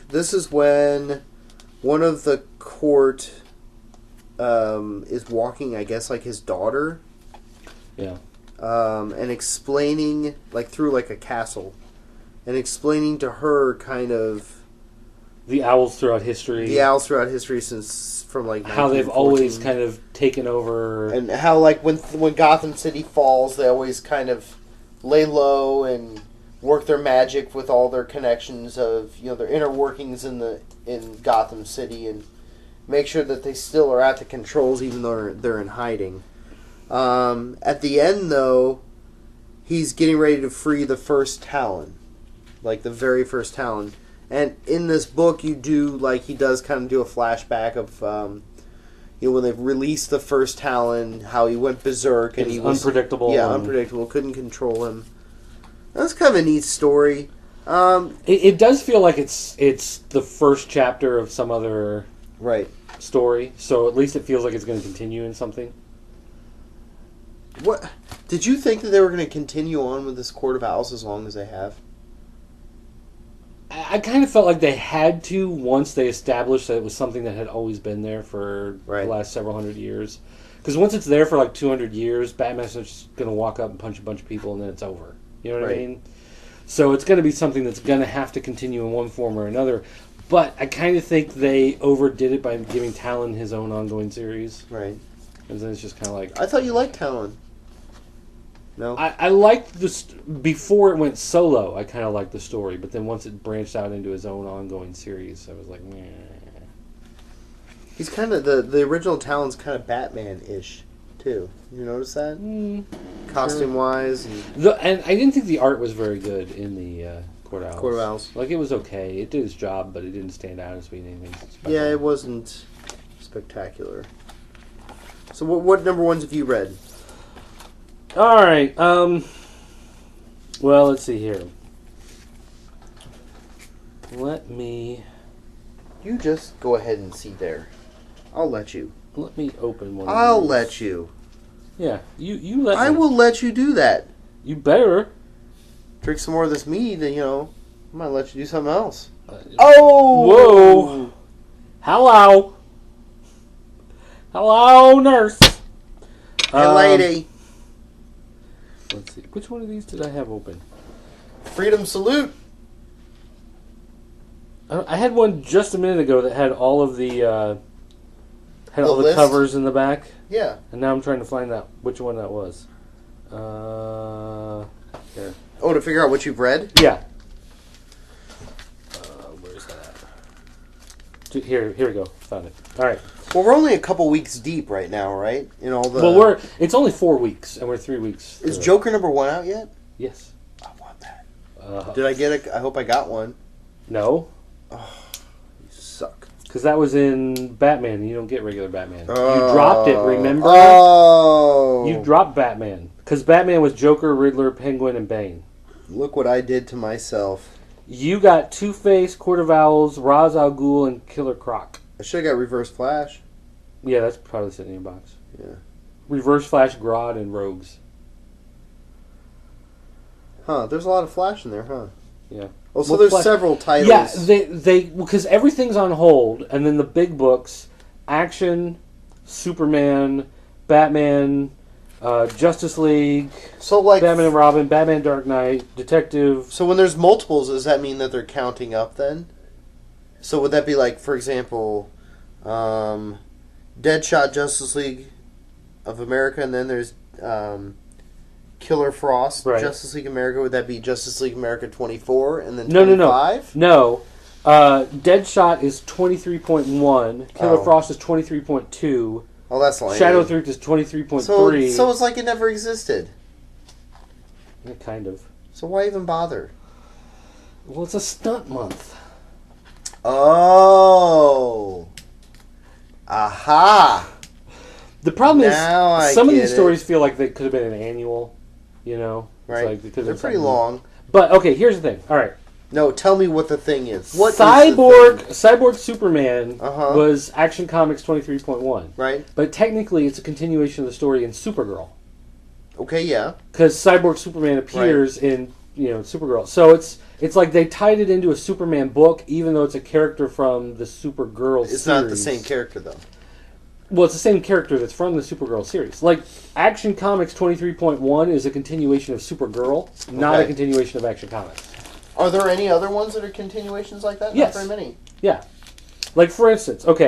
This is when one of the court is walking, I guess, like his daughter.
Yeah.
And explaining, through a castle, and explaining to her kind of
the owls throughout history.
The owls throughout history since from
how they've always kind of taken over,
and how when Gotham City falls, they always kind of lay low and work their magic with all their connections of their inner workings in Gotham City, and make sure that they still are at the controls even though they're in hiding. At the end, though, he's getting ready to free the first Talon, the very first Talon. And in this book, you do, he does kind of do a flashback of, when they released the first Talon, how he went berserk. And he was
unpredictable.
Yeah, unpredictable. Couldn't control him. That's kind of a neat story.
It does feel like it's the first chapter of some other story. So at least it feels like it's going to continue in something.
What did you think that they were going to continue on with this Court of Owls as long as they have?
I kind of felt like they had to once they established that it was something that had always been there for the last several hundred years. Because once it's there for like 200 years, Batman's just going to walk up and punch a bunch of people and then it's over. You know what I mean? So it's going to be something that's going to have to continue in one form or another. But I kind of think they overdid it by giving Talon his own ongoing series.
Right.
And then it's just kind of like...
I thought you liked Talon. No?
I liked this... Before it went solo, I kind of liked the story. But then once it branched out into his own ongoing series, I was like, meh.
He's kind of... The original Talon's kind of Batman-ish, too. You notice that? Costume-wise.
And I didn't think the art was very good in the... Court of Owls. Like, it was okay. It did its job, but it didn't stand out as being anything special.
Yeah, it wasn't spectacular. So what number ones have you read?
Alright, well, let's see here. Let me...
You just go ahead and see there. I'll let you.
Let me open one
I'll
of these.
let you.
Yeah, you let me.
I will let you do that.
You better.
Drink some more of this mead, and, I might let you do something else.
Whoa! Hello! Hello, nurse!
Hey, lady.
Let's see. Which one of these did I have open?
Freedom Salute.
I had one just a minute ago that had all of the all the
list?
covers in the back.
Yeah.
And now I'm trying to find out which one that was. Here.
Oh, to figure out what you've read?
Yeah. Where's that at? Here we go. Found it. All right.
Well, we're only a couple weeks deep right now, right? In all the.
Well, it's only 4 weeks, and we're 3 weeks.
Is Joker number 1 out yet?
Yes.
I want that. Did I get it? I hope I got one.
No.
Oh, you suck.
Because that was in Batman, and you don't get regular Batman. You dropped it, remember?
Oh.
You dropped Batman. Because Batman was Joker, Riddler, Penguin, and Bane.
Look what I did to myself.
You got Two-Face, Court of Owls, Ra's al Ghul, and Killer Croc.
I should have got Reverse Flash.
Yeah, that's probably sitting in your box.
Yeah.
Reverse Flash, Grodd, and Rogues.
Huh, there's a lot of Flash in there, huh?
Yeah.
Oh, so there's several titles.
Yeah, because everything's on hold, and then the big books, Action, Superman, Batman, Justice League,
so like
Batman and Robin, Batman Dark Knight, Detective.
So when there's multiples, does that mean that they're counting up then? So would that be like, for example, Deadshot, Justice League of America, and then there's Killer Frost,
right.
Justice League America? Would that be Justice League America 24 and then
25? No. Deadshot is 23.1. Killer Frost is 23.2.
Oh, that's lame.
Shadow Truth is 23.3.
So it's like it never existed.
Yeah, kind of.
So why even bother?
Well, it's a stunt month.
Oh. Aha.
The problem is, some of these
it.
stories feel like they could have been an annual,
Right.
Like
They're pretty long.
But, okay, here's the thing. All right.
No, tell me what the thing is. What
Cyborg Superman was Action Comics 23.1.
Right.
But technically, it's a continuation of the story in Supergirl.
Okay, yeah.
Because Cyborg Superman appears in, Supergirl. So it's like they tied it into a Superman book, even though it's a character from the Supergirl series.
It's not the same character, though.
Well, it's the same character that's from the Supergirl series. Like, Action Comics 23.1 is a continuation of Supergirl, not a continuation of Action Comics.
Are there any other ones that are continuations like that?
Yes.
Not very many.
Yeah. Like, for instance, that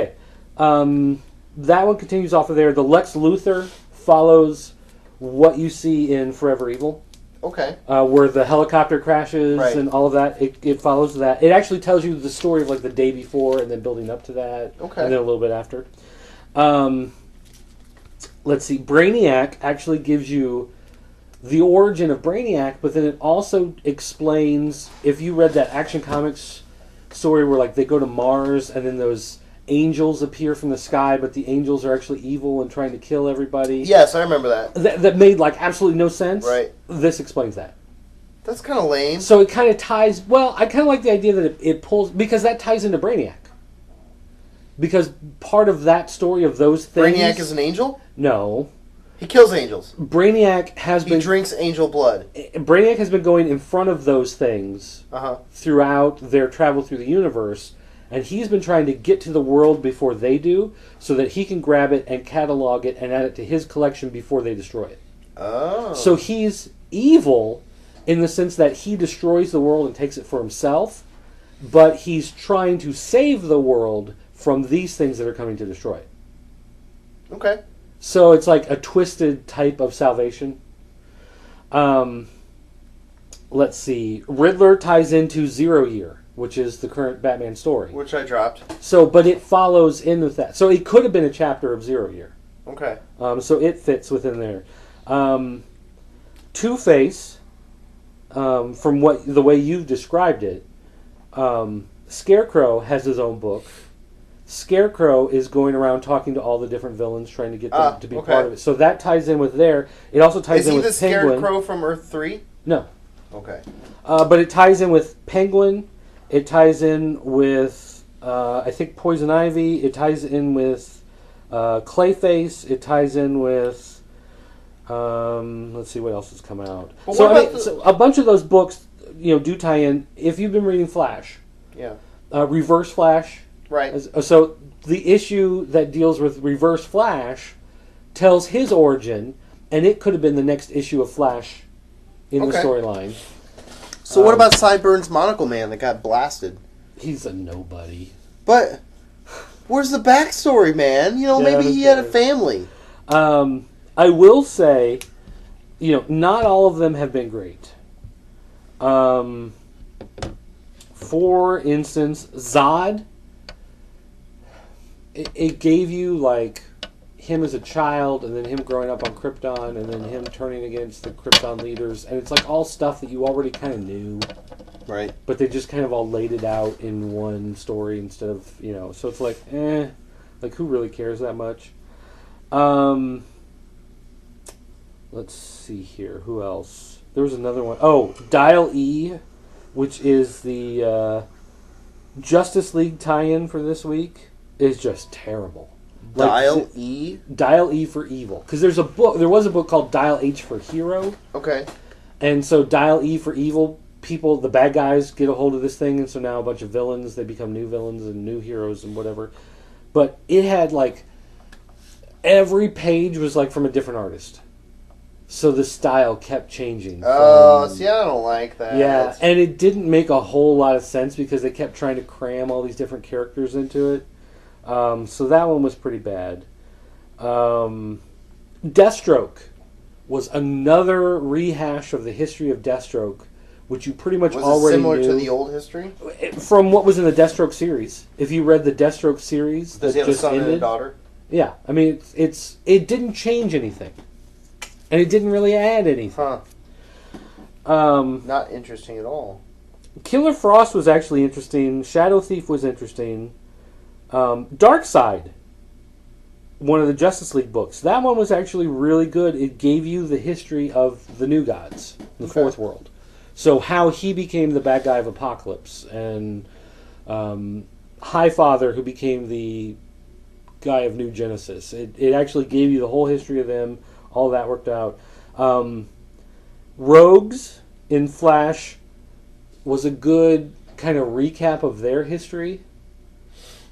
one continues off of there. The Lex Luthor follows what you see in Forever Evil.
Okay.
Where the helicopter crashes and all of that. It follows that. It actually tells you the story of, like, the day before and then building up to that.
Okay.
And then a little bit after. Let's see. Brainiac actually gives you the origin of Brainiac, but then it also explains, if you read that Action Comics story where, like, they go to Mars and then those angels appear from the sky, but the angels are actually evil and trying to kill everybody.
Yes, I remember that.
That made, like, absolutely no sense.
Right.
This explains that.
That's kind of lame.
So it kind of ties... Well, I kind of like the idea that it pulls... Because that ties into Brainiac. Because part of that story of those things...
Brainiac is an angel?
No.
He kills angels.
Brainiac has been...
He drinks angel blood.
Brainiac has been going in front of those things throughout their travel through the universe, And he's been trying to get to the world before they do, so that he can grab it and catalog it and add it to his collection before they destroy it.
Oh.
So he's evil in the sense that he destroys the world and takes it for himself, but he's trying to save the world from these things that are coming to destroy it.
Okay.
So it's like a twisted type of salvation. Let's see. Riddler ties into Zero Year, which is the current Batman story.
Which I dropped.
So, but it follows in with that. So it could have been a chapter of Zero Year.
Okay.
So it fits within there. Two-Face, from the way you've described it, Scarecrow has his own book. Scarecrow is going around talking to all the different villains, trying to get them to be part of it. So that ties in with there. It also ties in with Penguin.
Is he the Scarecrow from Earth 3?
No.
Okay.
But it ties in with Penguin. It ties in with, I think, Poison Ivy. It ties in with Clayface. It ties in with, let's see what else has come out.
But
So a bunch of those books, do tie in. If you've been reading Flash,
yeah,
Reverse Flash,
right.
So the issue that deals with Reverse Flash tells his origin, and it could have been the next issue of Flash in the storyline.
So what about Sideburns Monocle Man that got blasted?
He's a nobody.
But where's the backstory, man? Maybe he had a family.
I will say, not all of them have been great. For instance, Zod, it gave you, like, him as a child, and then him growing up on Krypton, and then him turning against the Krypton leaders, and it's like all stuff that you already kind of knew.
Right.
But they just kind of all laid it out in one story instead of, so it's like, like, who really cares that much? Let's see here. Who else? There was another one. Oh, Dial E, which is the Justice League tie-in for this week, is just terrible.
Dial E?
Dial E for Evil. Because there was a book called Dial H for Hero.
Okay.
And so Dial E for Evil, people, the bad guys get a hold of this thing, and so now a bunch of villains, they become new villains and new heroes and whatever. But it had, like, every page was, like, from a different artist. So the style kept changing.
See, I don't like that.
Yeah, and it didn't make a whole lot of sense because they kept trying to cram all these different characters into it. So that one was pretty bad. Deathstroke was another rehash of the history of Deathstroke, which you pretty much already knew.
Was it similar to the old history?
From what was in the Deathstroke series. If you read the Deathstroke series,
does he have a son and a daughter?
Yeah, I mean, it didn't change anything. And it didn't really add anything.
Not interesting at all.
Killer Frost was actually interesting. Shadow Thief was interesting. Darkseid, one of the Justice League books. That one was actually really good. It gave you the history of the New Gods, the Fourth World. So how he became the bad guy of Apocalypse, and Highfather, who became the guy of New Genesis. It actually gave you the whole history of them. All that worked out. Rogues in Flash was a good kind of recap of their history.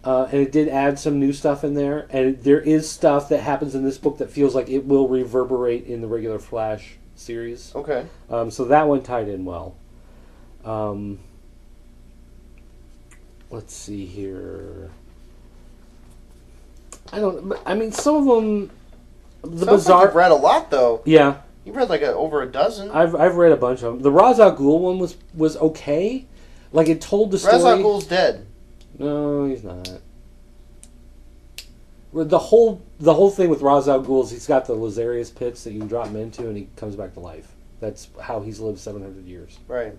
And it did add some new stuff in there. And there is stuff that happens in this book that feels like it will reverberate in the regular Flash series.
Okay.
So that one tied in well. Let's see here. I mean, some of them...
Sounds like you've read a lot, though.
Yeah.
You've read like over a dozen.
I've read a bunch of them. The Ra's al Ghul one was okay. Like, it told the story...
Ra's al Ghul's dead.
No, he's not. The whole thing with Ra's al Ghul is he's got the Lazarius pits that you can drop him into and he comes back to life. That's how he's lived 700 years.
Right.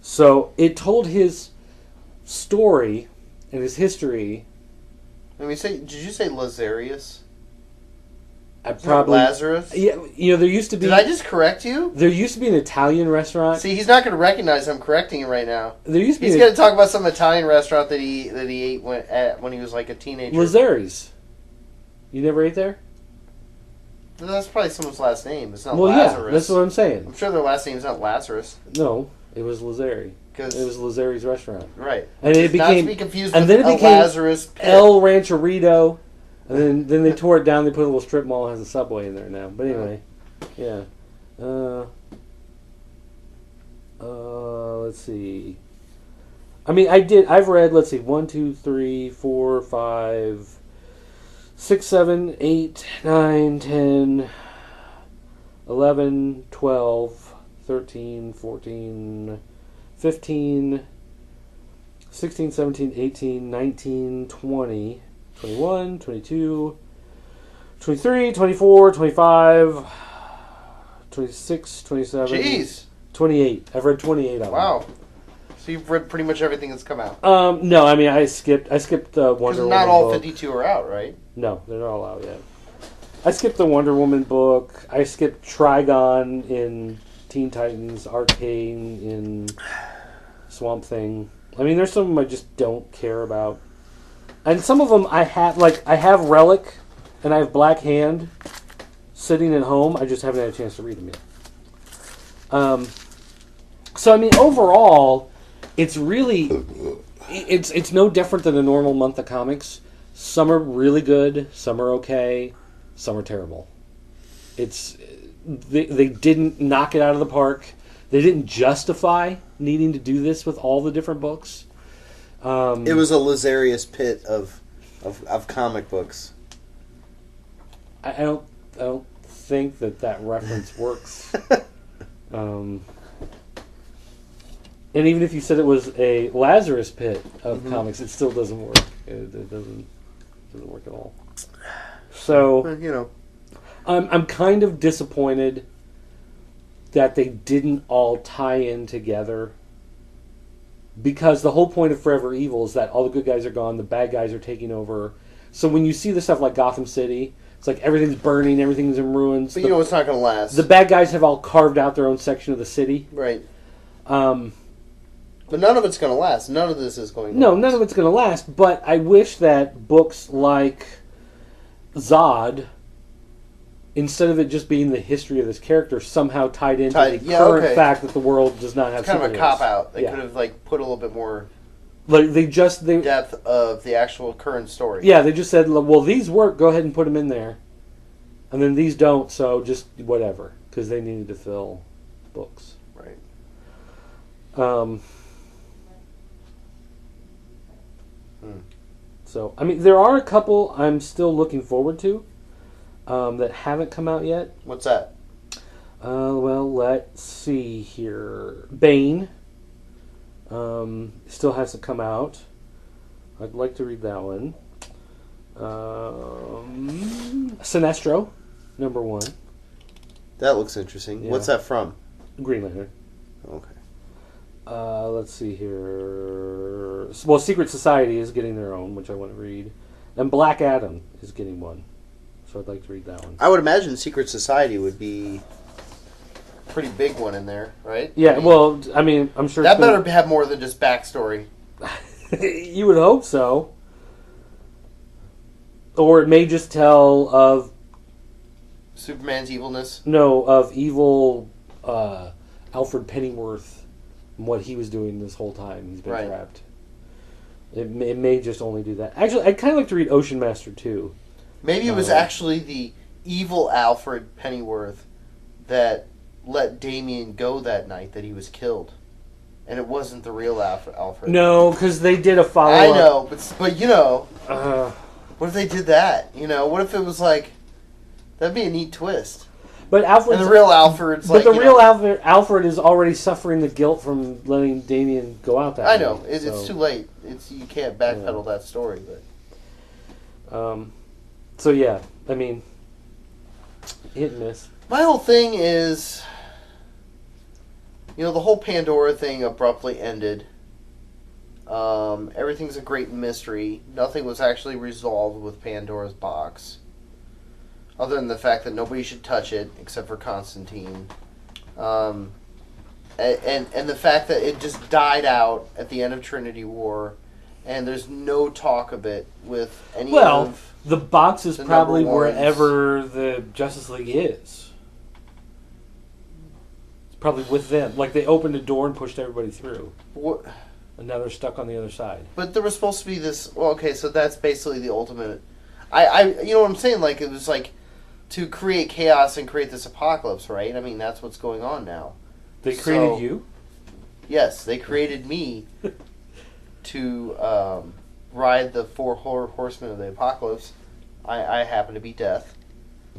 So it told his story and his history.
Let me say, did you say Lazarius?
Probably
Lazarus.
Yeah, there used to be.
Did I just correct you?
There used to be an Italian restaurant.
See, he's not going to recognize I'm correcting him right now.
There used to be.
He's going to talk about some Italian restaurant that he ate when he was like a teenager.
Lazari's. You never ate there?
That's probably someone's last name. It's not Lazarus.
Yeah, that's what I'm saying.
I'm sure their last name's not Lazarus.
No, it was Lazari.
Because
it was Lazari's restaurant.
Right.
And it became,
not to be confused
and
with
then it became
Lazarus Pit.
El Rancherito. And then they tore it down. They put a little strip mall and has a Subway in there now. But anyway, yeah. Let's see. I mean, I've read, let's see, 1, 2, 3, 4, 5, 6, 7, 8, 9, 10, 11, 12, 13, 14, 15, 16, 17, 18, 19, 20, 21, 22, 23, 24, 25, 26, 27,
Jeez.
28. I've read 28 of them.
Wow. So you've read pretty much everything that's come out.
No, I mean I skipped the Wonder Woman
Because not all
book.
52 are out, right?
No, they're not all out yet. I skipped the Wonder Woman book. I skipped Trigon in Teen Titans, Arcane in Swamp Thing. I mean, there's some of them I just don't care about. And some of them I have, like, I have Relic and I have Black Hand sitting at home. I just haven't had a chance to read them yet. So, I mean, overall, it's really, it's no different than a normal month of comics. Some are really good, some are okay, some are terrible. They didn't knock it out of the park. They didn't justify needing to do this with all the different books.
It was a Lazarius Pit of comic books.
I don't think that reference works. And even if you said it was a Lazarus Pit of comics, it still doesn't work. It doesn't work at all. So,
you know,
I'm kind of disappointed that they didn't all tie in together. Because the whole point of Forever Evil is that all the good guys are gone, the bad guys are taking over. So when you see the stuff like Gotham City, it's like everything's burning, everything's in ruins.
But you know it's not going to last.
The bad guys have all carved out their own section of the city.
Right. But none of it's going to last. None of this is going to last.
No, none of it's going to last. But I wish that books like Zod, instead of it just being the history of this character, somehow tied into the current fact that the world does not have
it's kind
superheroes.
of a cop-out. They could have put a little bit more
like they
depth of the actual current story.
Yeah, they just said, well, these work, go ahead and put them in there. And then these don't, so just whatever. Because they needed to fill books.
Right.
So, I mean, there are a couple I'm still looking forward to that haven't come out yet.
What's that?
Well, let's see here. Bane still has to come out. I'd like to read that one. Sinestro, #1.
That looks interesting.
Yeah.
What's that from?
Green Lantern.
Okay.
Let's see here. Well, Secret Society is getting their own, which I want to read. And Black Adam is getting one. So I'd like to read that one.
I would imagine Secret Society would be a pretty big one in there, right?
Yeah, well, I mean, I'm sure...
That better have more than just backstory.
You would hope so. Or it may just tell of...
Superman's evilness?
No, of evil Alfred Pennyworth and what he was doing this whole time. He's been trapped. It may just only do that. Actually, I'd kind of like to read Ocean Master, too.
Maybe it was actually the evil Alfred Pennyworth that let Damien go that night that he was killed. And it wasn't the real Alfred.
No, because they did a follow-up.
I know, but you know, what if they did that? You know, what if it was like, that'd be a neat twist.
But Alfred's,
and the real Alfred's
but the real Alfred is already suffering the guilt from letting Damien go out that
I
way.
know, it's too late. You can't backpedal that story. But
so yeah, I mean, hit and miss.
My whole thing is, you know, the whole Pandora thing abruptly ended. Everything's a great mystery. Nothing was actually resolved with Pandora's box. Other than the fact that nobody should touch it except for Constantine. And the fact that it just died out at the end of Trinity War. And there's no talk of it with any of
the box is
the
probably
number ones.
wherever the Justice League is.
It's
Probably with them. Like, they opened a door and pushed everybody through.
What?
And now they're stuck on the other side.
But there was supposed to be this... Well, okay, so that's basically the ultimate... You know what I'm saying? Like, it was like to create chaos and create this apocalypse, right? I mean, that's what's going on now.
They created you?
Yes, they created me to ride the 4 horsemen of the apocalypse. I happen to be death.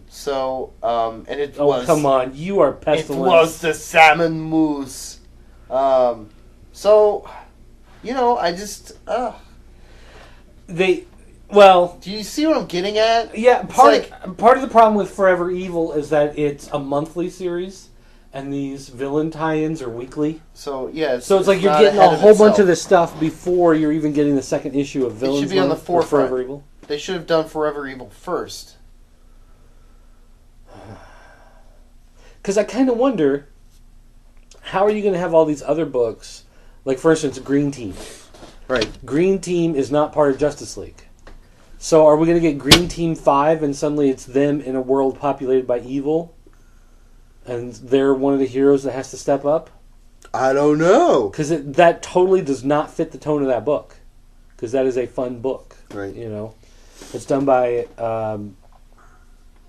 So, and it was...
Oh, come on. You are pestilence.
It was the salmon moose. So, you know, I just...
Well...
Do you see what I'm getting at?
Yeah, part of the problem with Forever Evil is that it's a monthly series, and these villain tie-ins are weekly.
So, yeah.
So it's like you're getting a whole bunch of this stuff before you're even getting the second issue of Villains.
It should be on the forefront.
Forever Evil.
They should have done Forever Evil first.
Because I kind of wonder, how are you going to have all these other books? Like, for instance, Green Team.
Right.
Green Team is not part of Justice League. So are we going to get Green Team 5 and suddenly it's them in a world populated by evil? And they're one of the heroes that has to step up?
I don't know.
Because that totally does not fit the tone of that book. Because that is a fun book.
Right.
You know? It's done by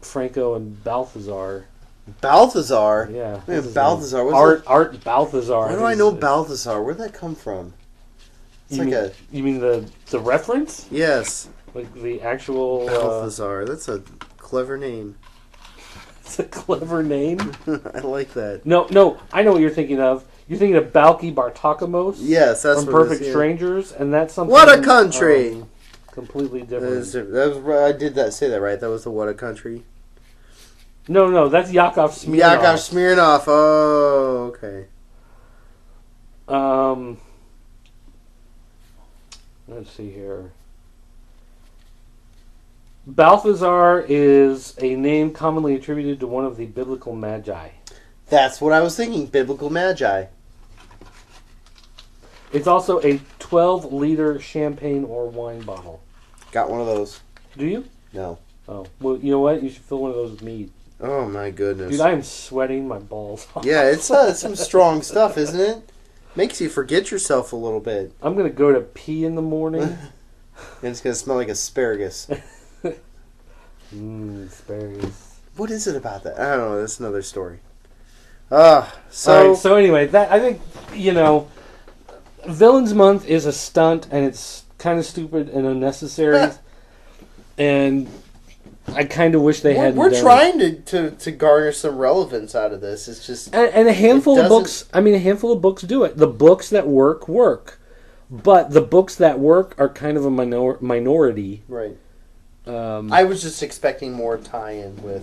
Franco and Balthazar.
Balthazar?
Yeah.
Man, Balthazar.
Art Balthazar.
Why do I know Balthazar? Where'd that come from? It's
You mean the reference?
Yes.
Like the actual...
Balthazar. That's a clever name.
It's a clever name?
I like that.
No. I know what you're thinking of. You're thinking of Balki Bartakamos?
Yes, that's
from
what
Perfect Strangers, and that's something...
What a Country!
Completely different.
That was I did say that right. That was the What a Country.
No, that's Yakov Smirnoff.
Yakov Smirnoff. Oh, okay.
Let's see here. Balthazar is a name commonly attributed to one of the biblical magi.
That's what I was thinking. Biblical magi.
It's also a 12-liter champagne or wine bottle.
Got one of those.
Do you?
No.
Oh. Well, you know what? You should fill one of those with mead.
Oh, my goodness.
Dude, I am sweating my balls off.
Yeah, it's some strong stuff, isn't it? Makes you forget yourself a little bit.
I'm going to go to pee in the morning.
And it's going to smell like asparagus.
Asparagus.
What is it about that? I don't know. That's another story.
So anyway, that I think, Villains Month is a stunt, and it's kind of stupid and unnecessary. And I kind of wish they hadn't.
We're trying to garner some relevance out of this. It's just
and a handful of books. I mean, a handful of books do it. The books that work, but the books that work are kind of a minority.
Right. I was just expecting more tie-in with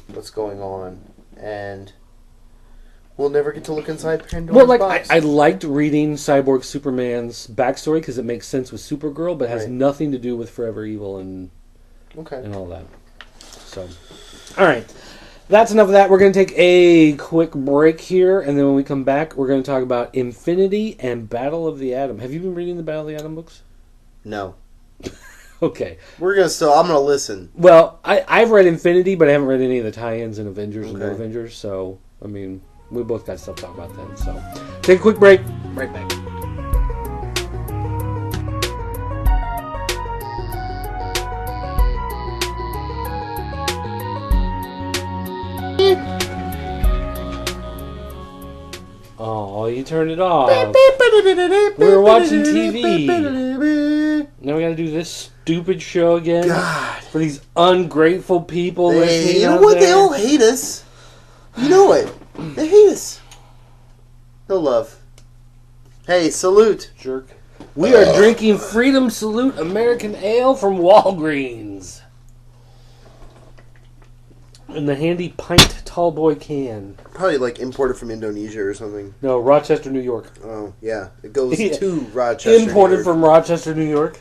what's going on, and we'll never get to look inside Pandora's box.
I liked reading Cyborg Superman's backstory because it makes sense with Supergirl, but has nothing to do with Forever Evil and all that. So, all right, that's enough of that. We're going to take a quick break here, and then when we come back, we're going to talk about Infinity and Battle of the Atom. Have you been reading the Battle of the Atom books?
No.
Okay.
I'm going to listen.
Well, I've read Infinity, but I haven't read any of the tie-ins in Avengers and No Avengers, so, I mean, we both got stuff to talk about then. So, take a quick break. Right back. Oh, you turned it off. We were watching TV. Now we gotta do this stupid show again.
God.
For these ungrateful people listening.
You know what? They all hate us. You know it. They hate us. No love. Hey, salute.
Jerk. We are drinking Freedom Salute American Ale from Walgreens. In the handy pint tall boy can.
Probably like imported from Indonesia or something.
No, Rochester, New York.
Oh, yeah. It goes to Rochester,
imported from Rochester, New York.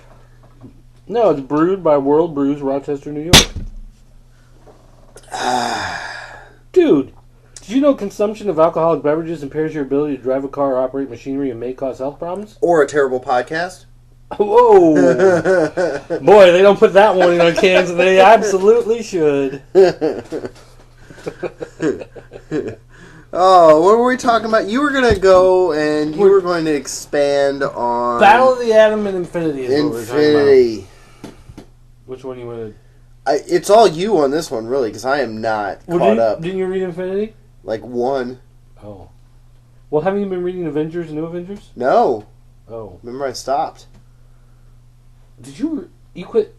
No, it's brewed by World Brews, Rochester, New York. Dude, did you know consumption of alcoholic beverages impairs your ability to drive a car or operate machinery and may cause health problems?
Or a terrible podcast?
Whoa! Boy, they don't put that warning on cans, and they absolutely should.
Oh, what were we talking about? You were going to go and you were going to expand on...
Battle of the Atom and Infinity is what we're talking about. Which one you want to...
It's all you on this one, really, because I am not caught up.
Didn't you read Infinity?
Like one.
Oh. Well, haven't you been reading Avengers, New Avengers?
No.
Oh.
Remember, I stopped.
Did you... You quit...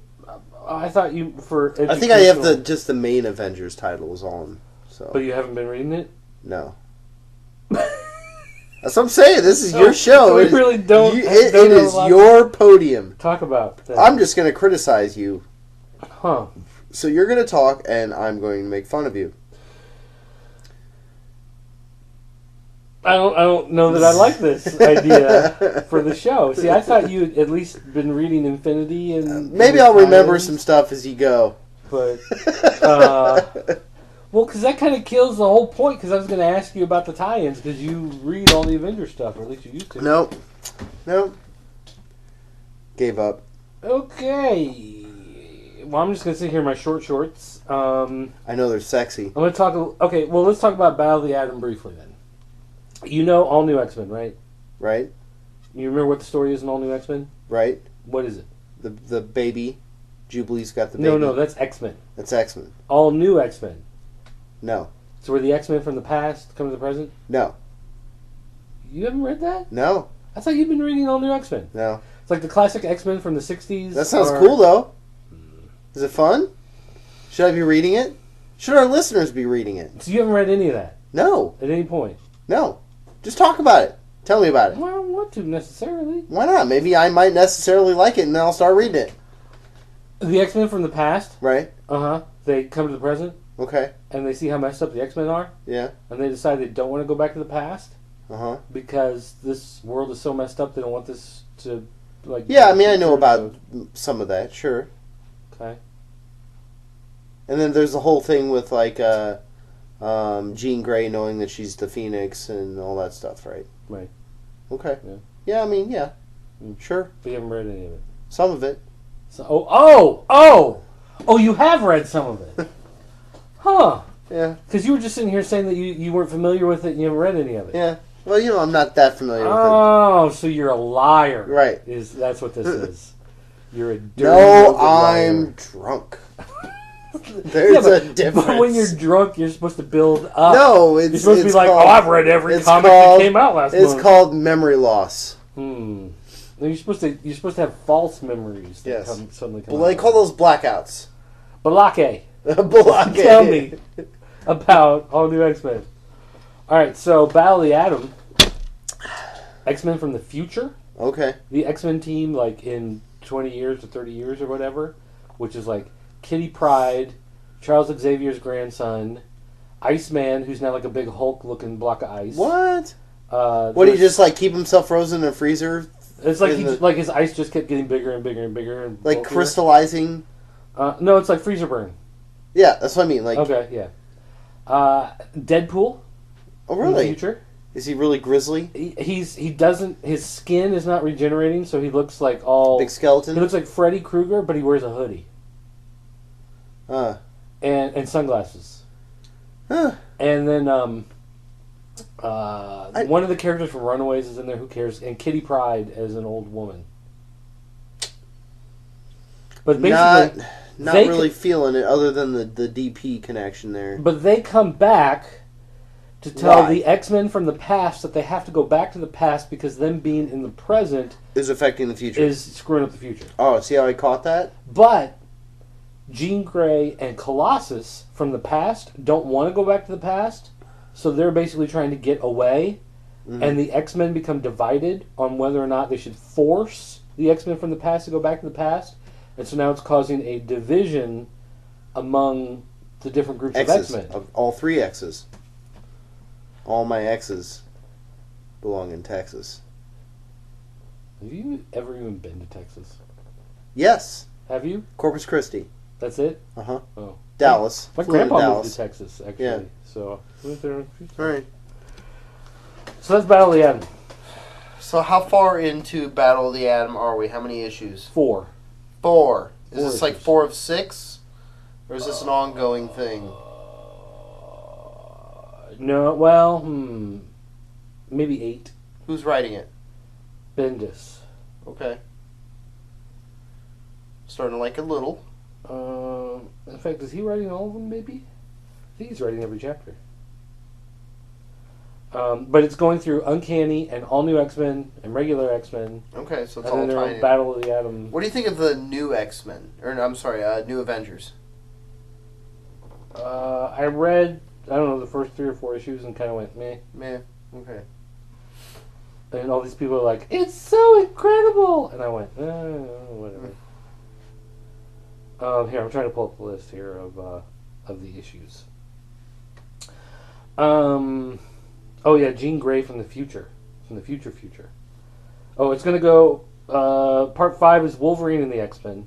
I thought you... for
I think I have just the main Avengers title was on. So.
But you haven't been reading it?
No. That's what I'm saying. This is your show.
So we really don't...
It is your podium.
Talk about that.
I'm just going to criticize you.
Huh.
So you're going to talk, and I'm going to make fun of you.
I don't know that I like this idea for the show. See, I thought you had at least been reading Infinity and...
maybe I'll remember some stuff as you go.
But... well, because that kind of kills the whole point, because I was going to ask you about the tie-ins, because you read all the Avengers stuff, or at least you used to.
Nope. Gave up.
Okay. Well, I'm just going to sit here in my short shorts.
I know they're sexy.
I'm going to talk... Okay, well, let's talk about Battle of the Atom briefly, then. You know All New X-Men, right?
Right.
You remember what the story is in All New X-Men?
Right.
What is it?
The baby. Jubilee's got the baby.
No, that's X-Men.
That's X-Men.
All New X-Men.
No.
So were the X-Men from the past come to the present?
No.
You haven't read that?
No.
I thought you'd been reading All New X-Men.
No.
It's like the classic X-Men from the 60s.
That sounds cool, though. Is it fun? Should I be reading it? Should our listeners be reading it?
So you haven't read any of that?
No.
At any point?
No. Just talk about it. Tell me about it.
Well, I don't want to, necessarily.
Why not? Maybe I might necessarily like it, and then I'll start reading it.
The X-Men from the past?
Right.
Uh-huh. They come to the present?
Okay.
And they see how messed up the X-Men are?
Yeah.
And they decide they don't want to go back to the past?
Uh-huh.
Because this world is so messed up, they don't want this to, like...
Yeah, I mean, I know about some of that, sure.
Okay.
And then there's the whole thing with, like, Jean Grey knowing that she's the Phoenix and all that stuff, right?
Right.
Okay.
Yeah.
Yeah, I mean, yeah. Sure.
But you haven't read any of it?
Some of it.
So, Oh, you have read some of it. Huh.
Yeah.
Because you were just sitting here saying that you weren't familiar with it and you haven't read any of it.
Yeah. Well, you know, I'm not that familiar with it.
Oh, so you're a liar.
Right.
That's what this is. You're a dirty
No,
liar.
I'm drunk. There's a difference.
But when you're drunk, you're supposed to build up.
No,
you're supposed to be like,
called,
I've read every comic that came out last month.
It's called memory loss.
No, you're supposed to have false memories that suddenly come out.
Well, they call those blackouts.
Balake.
Balake.
Tell me about All New X-Men. Alright, so Battle of the Atom. X-Men from the future.
Okay.
The X-Men team, like, in 20 years or 30 years or whatever, which is like Kitty Pryde, Charles Xavier's grandson, Iceman, who's now like a big Hulk-looking block of ice.
What? What, do you just, like, keep himself frozen in a freezer?
It's like like his ice just kept getting bigger and bigger and bigger. And
like
bulkier.
crystallizing?
No, it's like freezer burn.
Yeah, that's what I mean. Like,
okay, yeah. Deadpool.
Oh, really?
In the future.
Is he really grizzly?
He doesn't. His skin is not regenerating, so he looks like all
big skeleton.
He looks like Freddy Krueger, but he wears a hoodie. And sunglasses.
Huh.
And then one of the characters from Runaways is in there. Who cares? And Kitty Pryde as an old woman. But basically,
not really feeling it, other than the DP connection there.
But they come back to tell the X-Men from the past that they have to go back to the past because them being in the present
is affecting the future.
Is screwing up the future.
Oh, see how I caught that?
But Jean Grey and Colossus from the past don't want to go back to the past, so they're basically trying to get away. Mm-hmm. And the X-Men become divided on whether or not they should force the X-Men from the past to go back to the past. And so now it's causing a division among the different groups of X-Men.
All three X's. All my X's belong in Texas.
Have you ever even been to Texas?
Yes.
Have you?
Corpus Christi.
That's it?
Uh-huh.
Oh.
Dallas.
My grandpa moved to Texas, actually.
Yeah.
So, we went there.
All right.
So that's Battle of the Atom.
So how far into Battle of the Atom are we? How many issues?
4.
4. Is this
issues.
like 4 of 6? Or is this an ongoing thing?
No, well, maybe 8.
Who's writing it?
Bendis.
Okay. Starting to like it a little.
In fact, is he writing all of them, maybe? I think he's writing every chapter. But it's going through Uncanny and All New X-Men and regular X-Men.
Okay, so it's
and
all
then
tying in.
Battle of the Atom.
What do you think of the new X-Men? Or, I'm sorry, new Avengers?
I read, I don't know, the first 3 or 4 issues and kind of went, meh.
Meh. Okay.
And all these people are like, it's so incredible! And I went, whatever. Here, I'm trying to pull up the list here of the issues. Oh yeah, Jean Grey from the future. From the future. Oh, it's going to go, part 5 is Wolverine and the X-Men.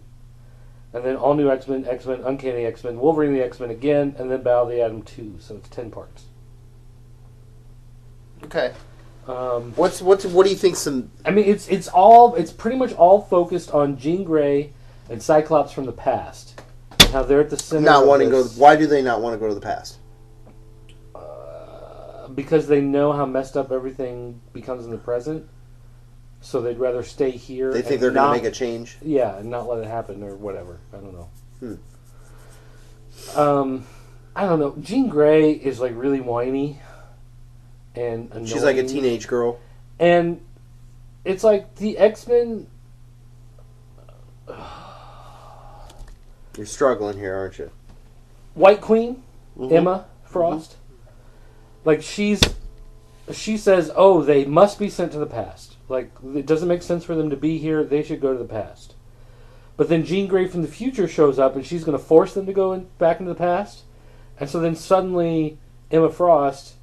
And then All New X-Men, X-Men, Uncanny X-Men, Wolverine and the X-Men again, and then Battle of the Atom 2. So it's 10 parts.
Okay. What do you think
I mean, it's pretty much all focused on Jean Grey and Cyclops from the past. And how they're at the center
Why do they not want to go to the past?
Because they know how messed up everything becomes in the present. So they'd rather stay here.
They think they're going to make a change?
Yeah, and not let it happen or whatever. I don't know. I don't know. Jean Grey is like really whiny and annoying.
She's like a teenage girl.
And it's like the X-Men...
You're struggling here, aren't you?
White Queen, Emma Frost. Like she says, oh, they must be sent to the past. Like, it doesn't make sense for them to be here. They should go to the past. But then Jean Grey from the future shows up, and she's going to force them to go back into the past. And so then suddenly Emma Frost,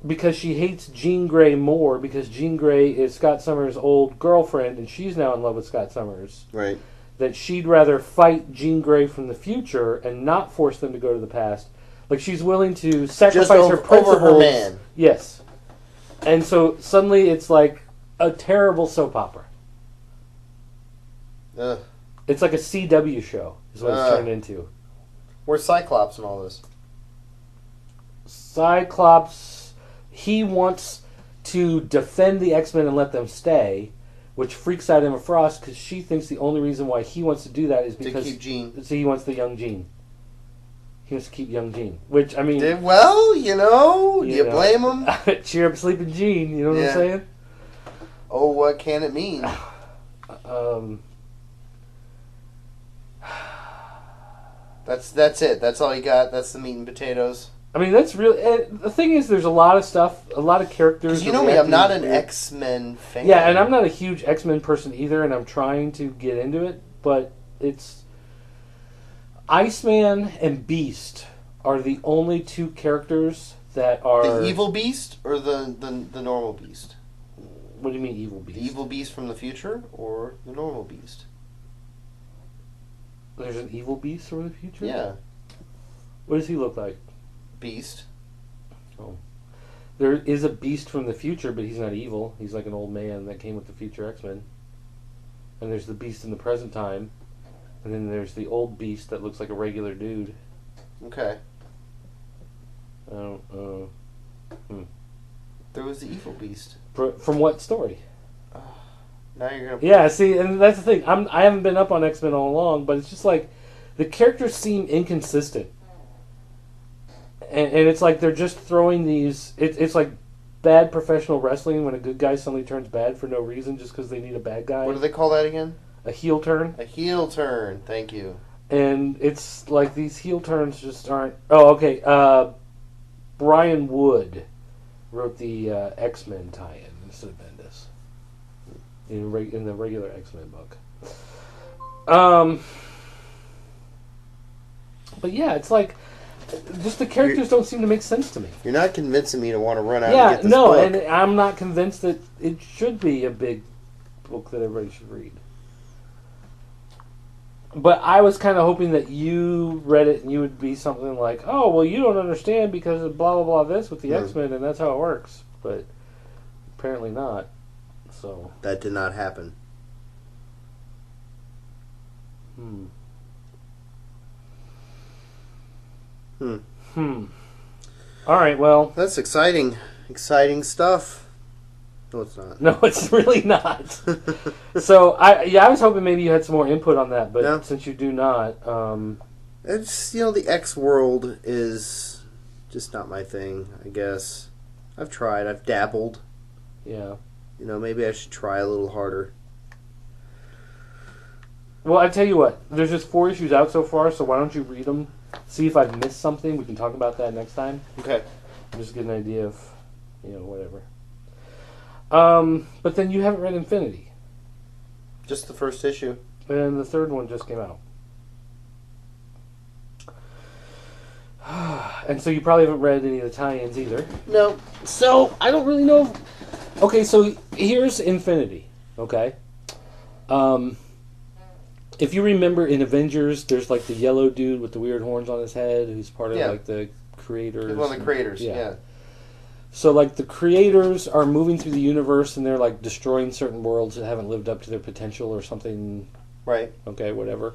because she hates Jean Grey more, because Jean Grey is Scott Summers' old girlfriend, and she's now in love with Scott Summers.
Right.
That she'd rather fight Jean Grey from the future and not force them to go to the past. Like, she's willing to sacrifice her principles.
Over her man.
Yes. And so suddenly it's like a terrible soap opera. It's like a CW show is what it's turned into.
Where's Cyclops and all this?
Cyclops, he wants to defend the X-Men and let them stay, which freaks out Emma Frost because she thinks the only reason why he wants to do that is because...
To keep Jean.
So he wants the young Jean. He wants to keep young Jean. Which, I mean...
Well, you blame him?
Cheer up sleeping Jean, you know what I'm saying?
Oh, what can it mean? That's it. That's all you got. That's the meat and potatoes.
I mean, that's really... the thing is, there's a lot of stuff, a lot of characters...
Because you know me, I'm not an X-Men fan.
Yeah, and I'm not a huge X-Men person either, and I'm trying to get into it, but it's... Iceman and Beast are the only 2 characters that are...
The evil Beast or the normal Beast?
What do you mean evil Beast?
The evil Beast from the future or the normal Beast?
There's an evil Beast from the future?
Yeah.
What does he look like?
Beast.
Oh. There is a Beast from the future, but he's not evil. He's like an old man that came with the future X-Men. And there's the Beast in the present time. And then there's the old Beast that looks like a regular dude.
Okay.
There
was the evil Beast.
From what story?
Now you're gonna...
Yeah, see, and that's the thing. I haven't been up on X-Men all along, but it's just like the characters seem inconsistent. And it's like they're just throwing these... It's like bad professional wrestling when a good guy suddenly turns bad for no reason just because they need a bad guy.
What do they call that again?
A heel turn.
A heel turn, thank you.
And it's like these heel turns just aren't... Oh, okay. Brian Wood wrote the X-Men tie-in instead of Bendis. In the regular X-Men book. But yeah, it's like... Just the characters don't seem to make sense to me.
You're not convincing me to want to run out and get this book.
Yeah, no, and I'm not convinced that it should be a big book that everybody should read. But I was kind of hoping that you read it and you would be something like, oh, well, you don't understand because of blah, blah, blah this with the X-Men, and that's how it works. But apparently not. So
that did not happen.
All right, well...
That's exciting. Exciting stuff. No, it's not.
No, it's really not. So, I was hoping maybe you had some more input on that, but since you do not...
It's, the X world is just not my thing, I guess. I've tried. I've dabbled.
Yeah.
Maybe I should try a little harder.
Well, I tell you what. There's just 4 issues out so far, so why don't you read them? See if I've missed something. We can talk about that next time.
Okay.
Just get an idea of, whatever. But then you haven't read Infinity.
Just the first issue.
And the third one just came out. And so you probably haven't read any of the tie-ins either.
No.
So, I don't really know. Okay, so here's Infinity. Okay? If you remember in Avengers, there's like the yellow dude with the weird horns on his head who's part of like the creators.
He's one of the creators, yeah.
So like the creators are moving through the universe and they're like destroying certain worlds that haven't lived up to their potential or something.
Right.
Okay, whatever.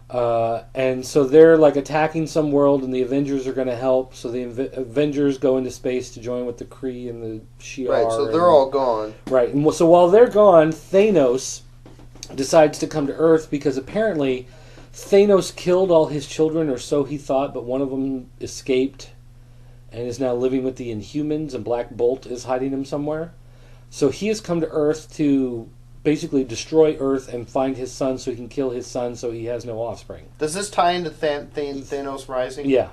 And so they're like attacking some world and the Avengers are going to help. So the Avengers go into space to join with the Kree and the Shi'ar.
Right, so they're all gone.
Right, and so while they're gone, Thanos decides to come to Earth because apparently Thanos killed all his children, or so he thought, but one of them escaped and is now living with the Inhumans, and Black Bolt is hiding him somewhere. So he has come to Earth to basically destroy Earth and find his son so he can kill his son so he has no offspring.
Does this tie into Thanos Rising?
Yeah.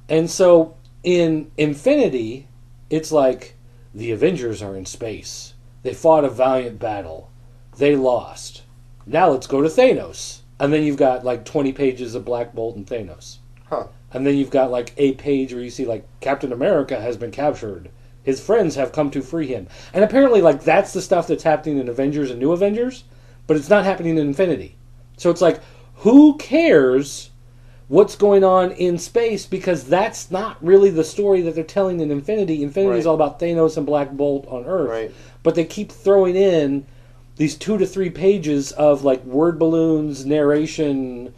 And so in Infinity, it's like the Avengers are in space. They fought a valiant battle. They lost. Now let's go to Thanos. And then you've got like 20 pages of Black Bolt and Thanos.
Huh.
And then you've got like a page where you see like Captain America has been captured. His friends have come to free him. And apparently like that's the stuff that's happening in Avengers and New Avengers, but it's not happening in Infinity. So it's like, who cares what's going on in space, because that's not really the story that they're telling in Infinity. Infinity is all about Thanos and Black Bolt on Earth.
Right.
But they keep throwing in these 2 to 3 pages of like word balloons, narration,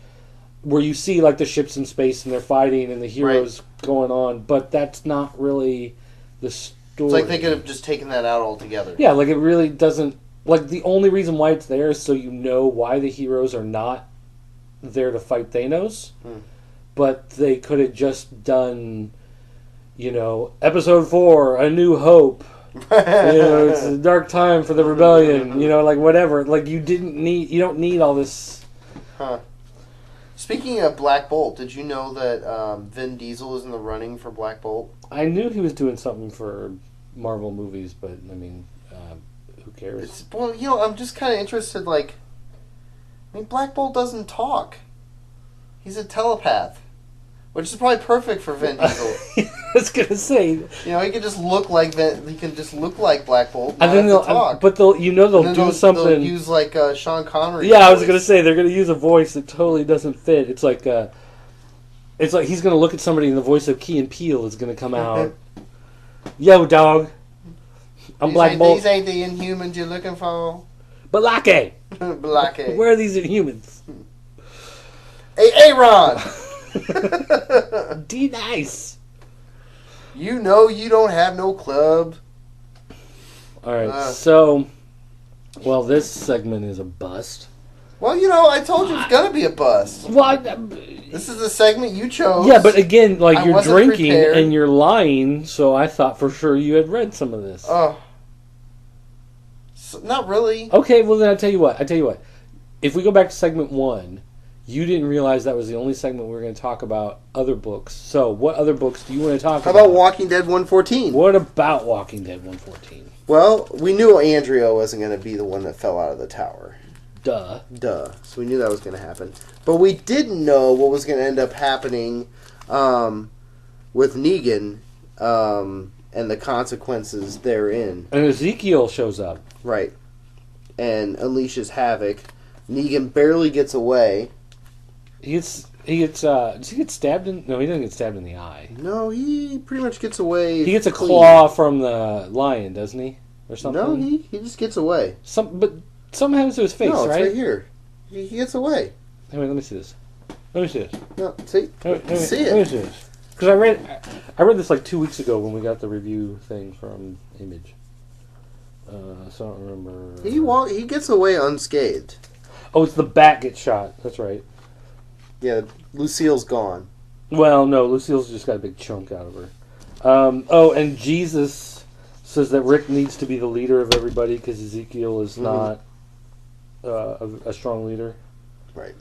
where you see like the ships in space and they're fighting and the heroes going on, but that's not really the story.
It's like they could have just taken that out altogether.
Yeah, like it really doesn't... Like the only reason why it's there is so you know why the heroes are not there to fight Thanos. But they could have just done, episode 4, A New Hope. It's a dark time for the rebellion. Like whatever. Like you don't need all this.
Huh. Speaking of Black Bolt, did you know that Vin Diesel is in the running for Black Bolt?
I knew he was doing something for Marvel movies, but I mean, who cares?
I'm just kind of interested. Like, Black Bolt doesn't talk. He's a telepath. Which is probably perfect for Vin Diesel.
I was gonna say,
he can just look like He can just look like Black Bolt.
And then they'll talk. But they'll do something.
They'll use like Sean Connery.
Yeah, I was gonna say they're gonna use a voice that totally doesn't fit. It's like he's gonna look at somebody and the voice of Key and Peele is gonna come out. Yo, dog. I'm Black Bolt.
These ain't the Inhumans you're looking for.
Balake.
Balake.
Where are these Inhumans?
Hey, Aaron.
D nice.
You don't have no club.
Alright, so this segment is a bust.
Well, I told you it's gonna be a bust.
Well,
this is the segment you chose.
Yeah, but again, like you're drinking
prepared.
And you're lying, so I thought for sure you had read some of this.
Oh. Not really.
Okay, well then I tell you what. If we go back to segment 1, you didn't realize that was the only segment we were going to talk about other books. So, what other books do you want to talk about?
How about Walking Dead 114?
What about Walking Dead 114?
Well, we knew Andrea wasn't going to be the one that fell out of the tower.
Duh.
So we knew that was going to happen. But we didn't know what was going to end up happening with Negan and the consequences therein.
And Ezekiel shows up.
Right. And unleashes havoc. Negan barely gets away. Does he get
stabbed in... No, he doesn't get stabbed in the eye.
No, he pretty much gets away.
He gets a claw from the lion, doesn't he? Or something?
No, he just gets away.
But something happens to his face,
no, it's
right?
right here. He gets away.
Hey, wait, let me see this.
No, see?
Let me
see
it.
Let me
see this. Because I read this like 2 weeks ago when we got the review thing from Image. So I don't remember.
He gets away unscathed.
Oh, it's the bat gets shot. That's right.
Yeah, Lucille's gone.
Well, no, Lucille's just got a big chunk out of her. And Jesus says that Rick needs to be the leader of everybody because Ezekiel is not a strong leader.
Right.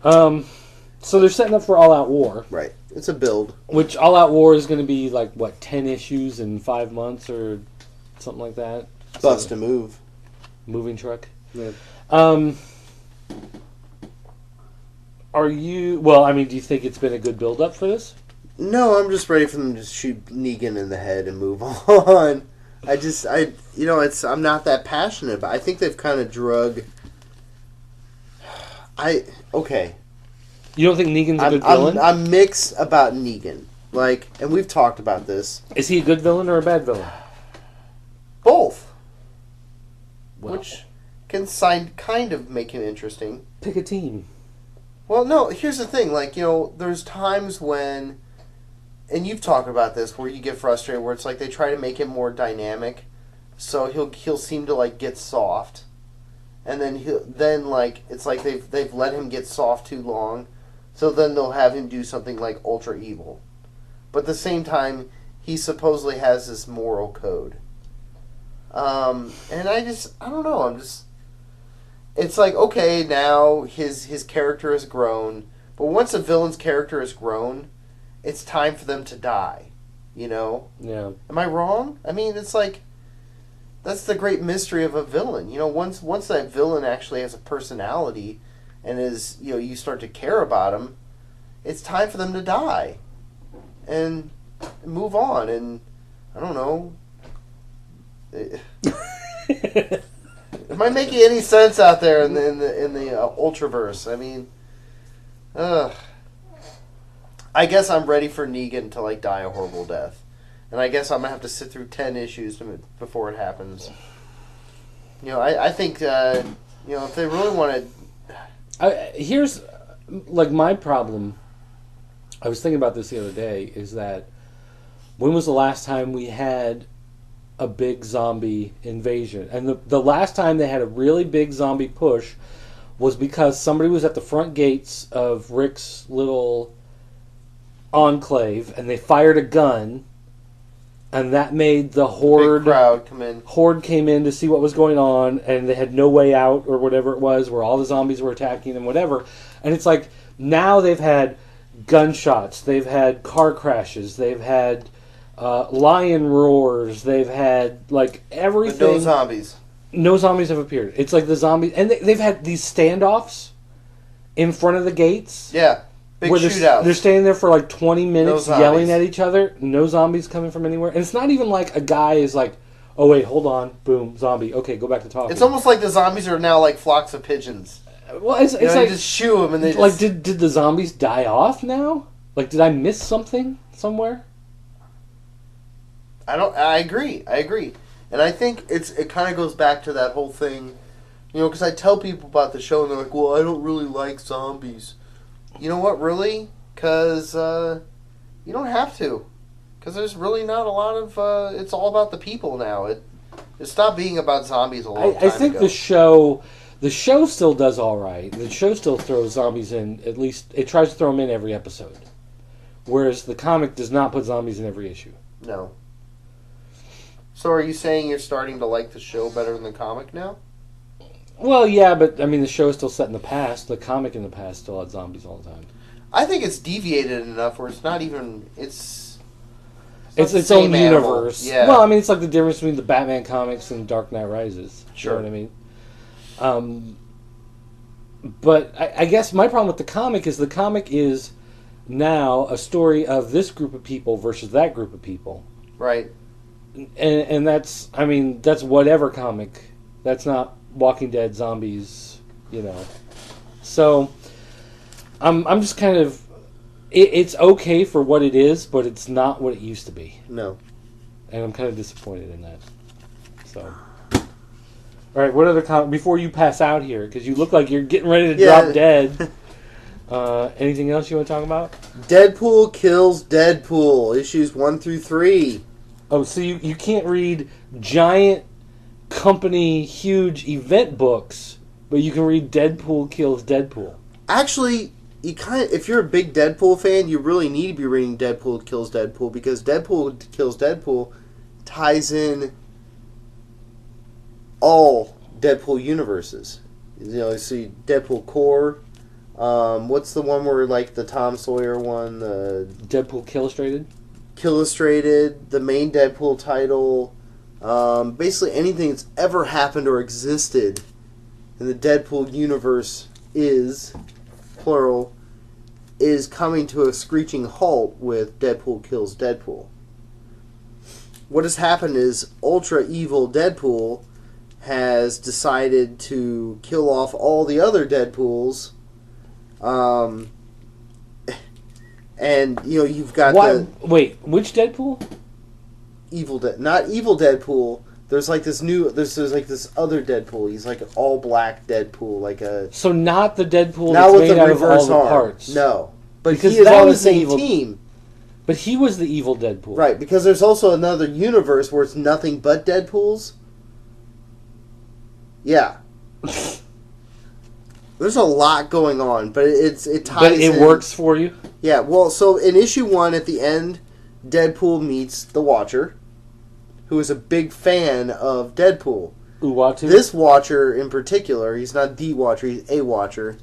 So they're setting up for All Out War.
Right. It's a build.
Which All Out War is going to be like, 10 issues in 5 months or something like that?
Bust a move.
Moving truck.
Yeah.
Do you think it's been a good build-up for this?
No, I'm just ready for them to shoot Negan in the head and move on. I'm not that passionate about it. I think they've kind of drug... Okay.
You don't think Negan's a good villain?
I'm mixed about Negan. And we've talked about this.
Is he a good villain or a bad villain?
Both.
Well,
which can kind of make him interesting.
Pick a team.
Well, no, here's the thing. There's times when... And you've talked about this, where you get frustrated, where it's like they try to make him more dynamic, so he'll seem to get soft, and then it's like they've let him get soft too long, so then they'll have him do something like ultra evil, but at the same time he supposedly has this moral code, and I don't know. It's like, okay, now his character has grown, but once a villain's character has grown, it's time for them to die, Yeah. Am I wrong? I mean, it's like, that's the great mystery of a villain. Once that villain actually has a personality and is, you start to care about him, it's time for them to die and move on. And I don't know. Am I making any sense out there in the Ultraverse? I mean, I guess I'm ready for Negan to die a horrible death, and I guess I'm gonna have to sit through 10 issues before it happens. I think if they really want
to, here's my problem. I was thinking about this the other day. Is that when was the last time we had a big zombie invasion? And the last time they had a really big zombie push was because somebody was at the front gates of Rick's little enclave and they fired a gun, and that made the horde
big crowd come in.
Horde came in to see what was going on, and they had no way out or whatever it was, where all the zombies were attacking them, whatever. And it's like now they've had gunshots, they've had car crashes, they've had lion roars, they've had everything.
But no zombies.
No zombies have appeared. It's like the zombies, and they've had these standoffs in front of the gates.
Yeah. Big
where
shootouts.
They're standing there for 20 minutes yelling at each other. No zombies coming from anywhere. And it's not even like a guy is like, oh wait, hold on, boom, zombie. Okay, go back to talking.
It's almost like the zombies are now like flocks of pigeons.
Well, it's like
just shoot them and they
did the zombies die off now? Did I miss something somewhere?
I agree, and I think it kind of goes back to that whole thing, because I tell people about the show and they're like, well, I don't really like zombies. You know what, really? Because you don't have to. Because there's really not a lot of... it's all about the people now. It stopped being about zombies a long time ago.
I think the show still does all right. The show still throws zombies in, at least... It tries to throw them in every episode. Whereas the comic does not put zombies in every issue.
No. So are you saying you're starting to like the show better than the comic now?
Well, yeah, but the show is still set in the past. The comic in the past still had zombies all the time.
I think it's deviated enough where it's not even... It's
its own universe.
Yeah.
Well, it's like the difference between the Batman comics and Dark Knight Rises.
Sure.
You know what I mean? But I guess my problem with the comic is now a story of this group of people versus that group of people.
Right.
And that's whatever comic. That's not Walking Dead zombies, So I'm just kind of... It's okay for what it is, but it's not what it used to be.
No.
And I'm kind of disappointed in that. So... All right, what other before you pass out here, because you look like you're getting ready to drop dead. Anything else you want to talk about?
Deadpool kills Deadpool, issues 1 through 3.
Oh, so you can't read giant company, huge event books, but you can read Deadpool kills Deadpool.
Actually, if you're a big Deadpool fan, you really need to be reading Deadpool kills Deadpool, because Deadpool kills Deadpool ties in all Deadpool universes. You know, you see Deadpool Core. What's the one where, like, the Tom Sawyer one? The
Deadpool Illustrated?
Illustrated, the main Deadpool title. Basically anything that's ever happened or existed in the Deadpool universe is, plural, is coming to a screeching halt with Deadpool kills Deadpool. What has happened is ultra evil Deadpool has decided to kill off all the other Deadpools. And, you know, you've got
Wait, which Deadpool?
Not evil Deadpool. There's like this there's like this other Deadpool. He's like an all black Deadpool, like a.
So not the Deadpool
not
that's
with
made
the
out of all
reverse
the
arm.
parts.
No, but
Because
he is
that
on the
was the
same
evil-
team.
But he was the evil Deadpool.
Right, because there's also another universe where it's nothing but Deadpools. Yeah. There's a lot going on, but it ties
But it
in.
works for you?
Yeah, well, so in issue 1, at the end, Deadpool meets the Watcher, who is a big fan of Deadpool.
Uatu?
This Watcher in particular, he's not the Watcher, he's a Watcher,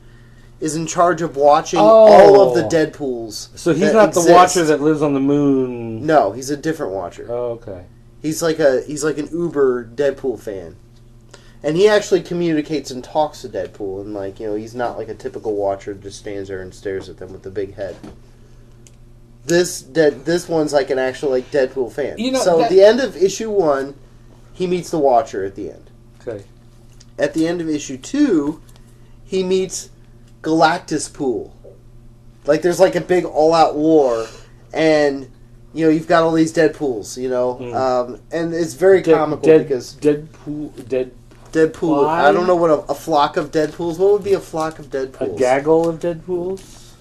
is in charge of watching all of the Deadpools.
So he's
that
not
exist.
the Watcher that lives on the moon.
No, he's a different Watcher.
Oh, okay.
He's like an uber Deadpool fan. And he actually communicates and talks to Deadpool, and, like, you know, he's not like a typical Watcher that just stands there and stares at them with the big head. This one's like an actual, like, Deadpool fan.
You know,
so at the end of issue 1, he meets the Watcher at the end.
Okay.
At the end of issue 2, he meets Galactuspool. Like, there's like a big all-out war, and, you know, you've got all these Deadpools, you know, and it's very comical because Deadpool. I don't know what a flock of Deadpools. What would be a flock of Deadpools?
A gaggle of Deadpools?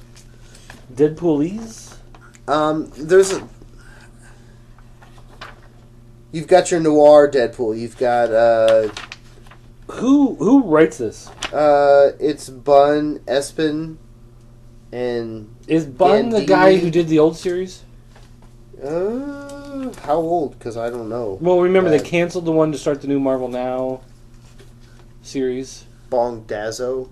Deadpoolies?
You've got your noir Deadpool. You've got
Who writes this?
it's Bun Espen and
Is Bun the
Gandini.
guy who did the old series?
How old? Because I don't know.
Well, remember they canceled the one to start the new Marvel Now series.
Bong Dazzo.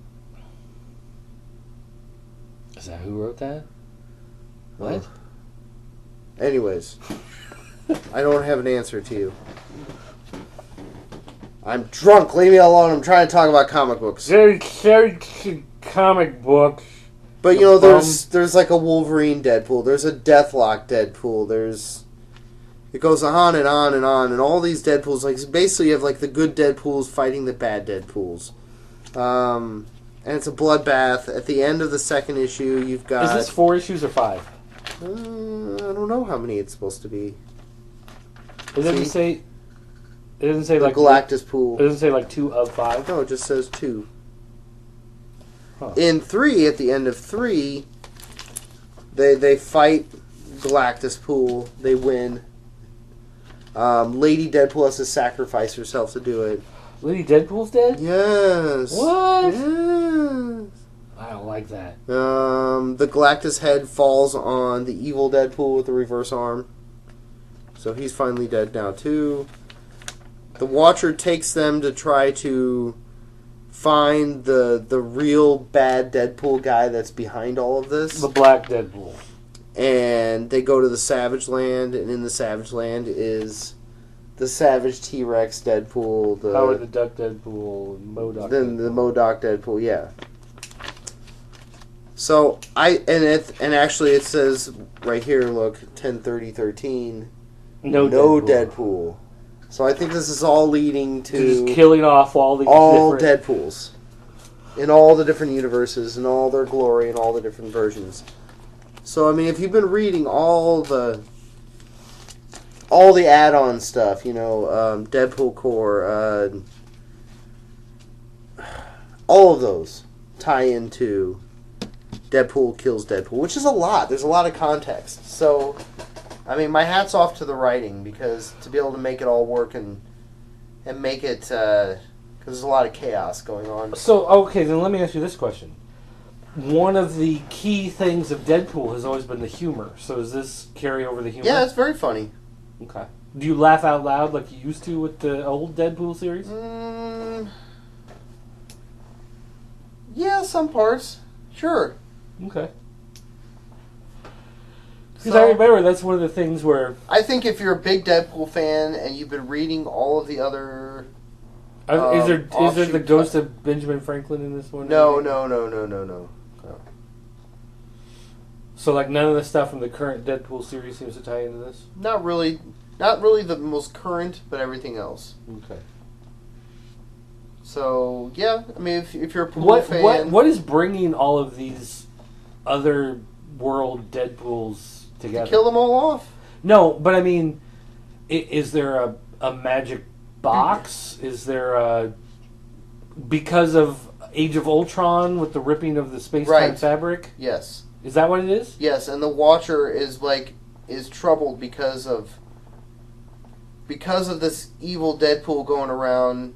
Is that who wrote that? What?
Anyways, I don't have an answer to you. I'm drunk. Leave me alone. I'm trying to talk about comic books.
Very comic books.
But, you know, there's like a Wolverine Deadpool. There's a Deathlock Deadpool. It goes on and on and on. And all these Deadpools, like, basically you have, like, the good Deadpools fighting the bad Deadpools. And it's a bloodbath. At the end of the second issue, you've got...
Is this 4 issues or 5?
I don't know how many it's supposed to be.
It doesn't say... It doesn't say, like...
Galactuspool.
It doesn't say, like, 2 of 5?
No, it just says 2.
Huh.
In 3, at the end of 3, they fight Galactuspool. They win. Lady Deadpool has to sacrifice herself to do it.
Lady Deadpool's dead?
Yes.
What?
Yes.
I don't like that.
The Galactus head falls on the evil Deadpool with the reverse arm. So he's finally dead now, too. The Watcher takes them to try to find the real bad Deadpool guy that's behind all of this.
The Black Deadpool.
And they go to the Savage Land, and in the Savage Land is the Savage T-Rex Deadpool, the
Howard the Duck Deadpool, and MODOK
then
Deadpool.
the MODOK Deadpool, yeah. So and actually it says right here, look, 10/30/13,
no
Deadpool. So I think this is all leading to
just killing off all these different...
Deadpools in all the different universes and all their glory and all the different versions. So I mean, if you've been reading all the add-on stuff, you know, Deadpool Core, all of those tie into Deadpool kills Deadpool, which is a lot. There's a lot of context. So, I mean, my hat's off to the writing, because to be able to make it all work and make it, because there's a lot of chaos going on.
So, okay, then let me ask you this question. One of the key things of Deadpool has always been the humor. So does this carry over the humor?
Yeah, it's very funny.
Okay. Do you laugh out loud like you used to with the old Deadpool series?
Yeah, some parts. Sure.
Okay. Because I remember that's one of the things where...
I think if you're a big Deadpool fan and you've been reading all of the other...
is there the ghost of Benjamin Franklin in this one?
No.
So, like, none of the stuff from the current Deadpool series seems to tie into this?
Not really. Not really the most current, but everything else.
Okay.
So, yeah, I mean, if you're a Pool fan...
What is bringing all of these other world Deadpools together?
To kill them all off?
No, but I mean, is there a magic box? Is there a... Because of Age of Ultron with the ripping of the space-time fabric?
Yes.
Is that what it is?
Yes, and the Watcher is troubled because of this evil Deadpool going around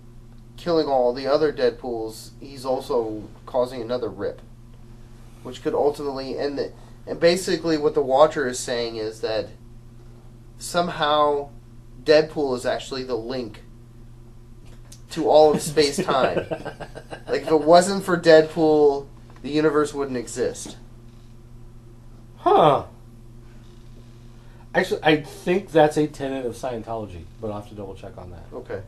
killing all the other Deadpools. He's also causing another rip, which could ultimately end it. And basically what the Watcher is saying is that somehow Deadpool is actually the link to all of space-time. Like, if it wasn't for Deadpool, the universe wouldn't exist.
Huh. Actually, I think that's a tenet of Scientology, but I'll have to double check on that.
Okay.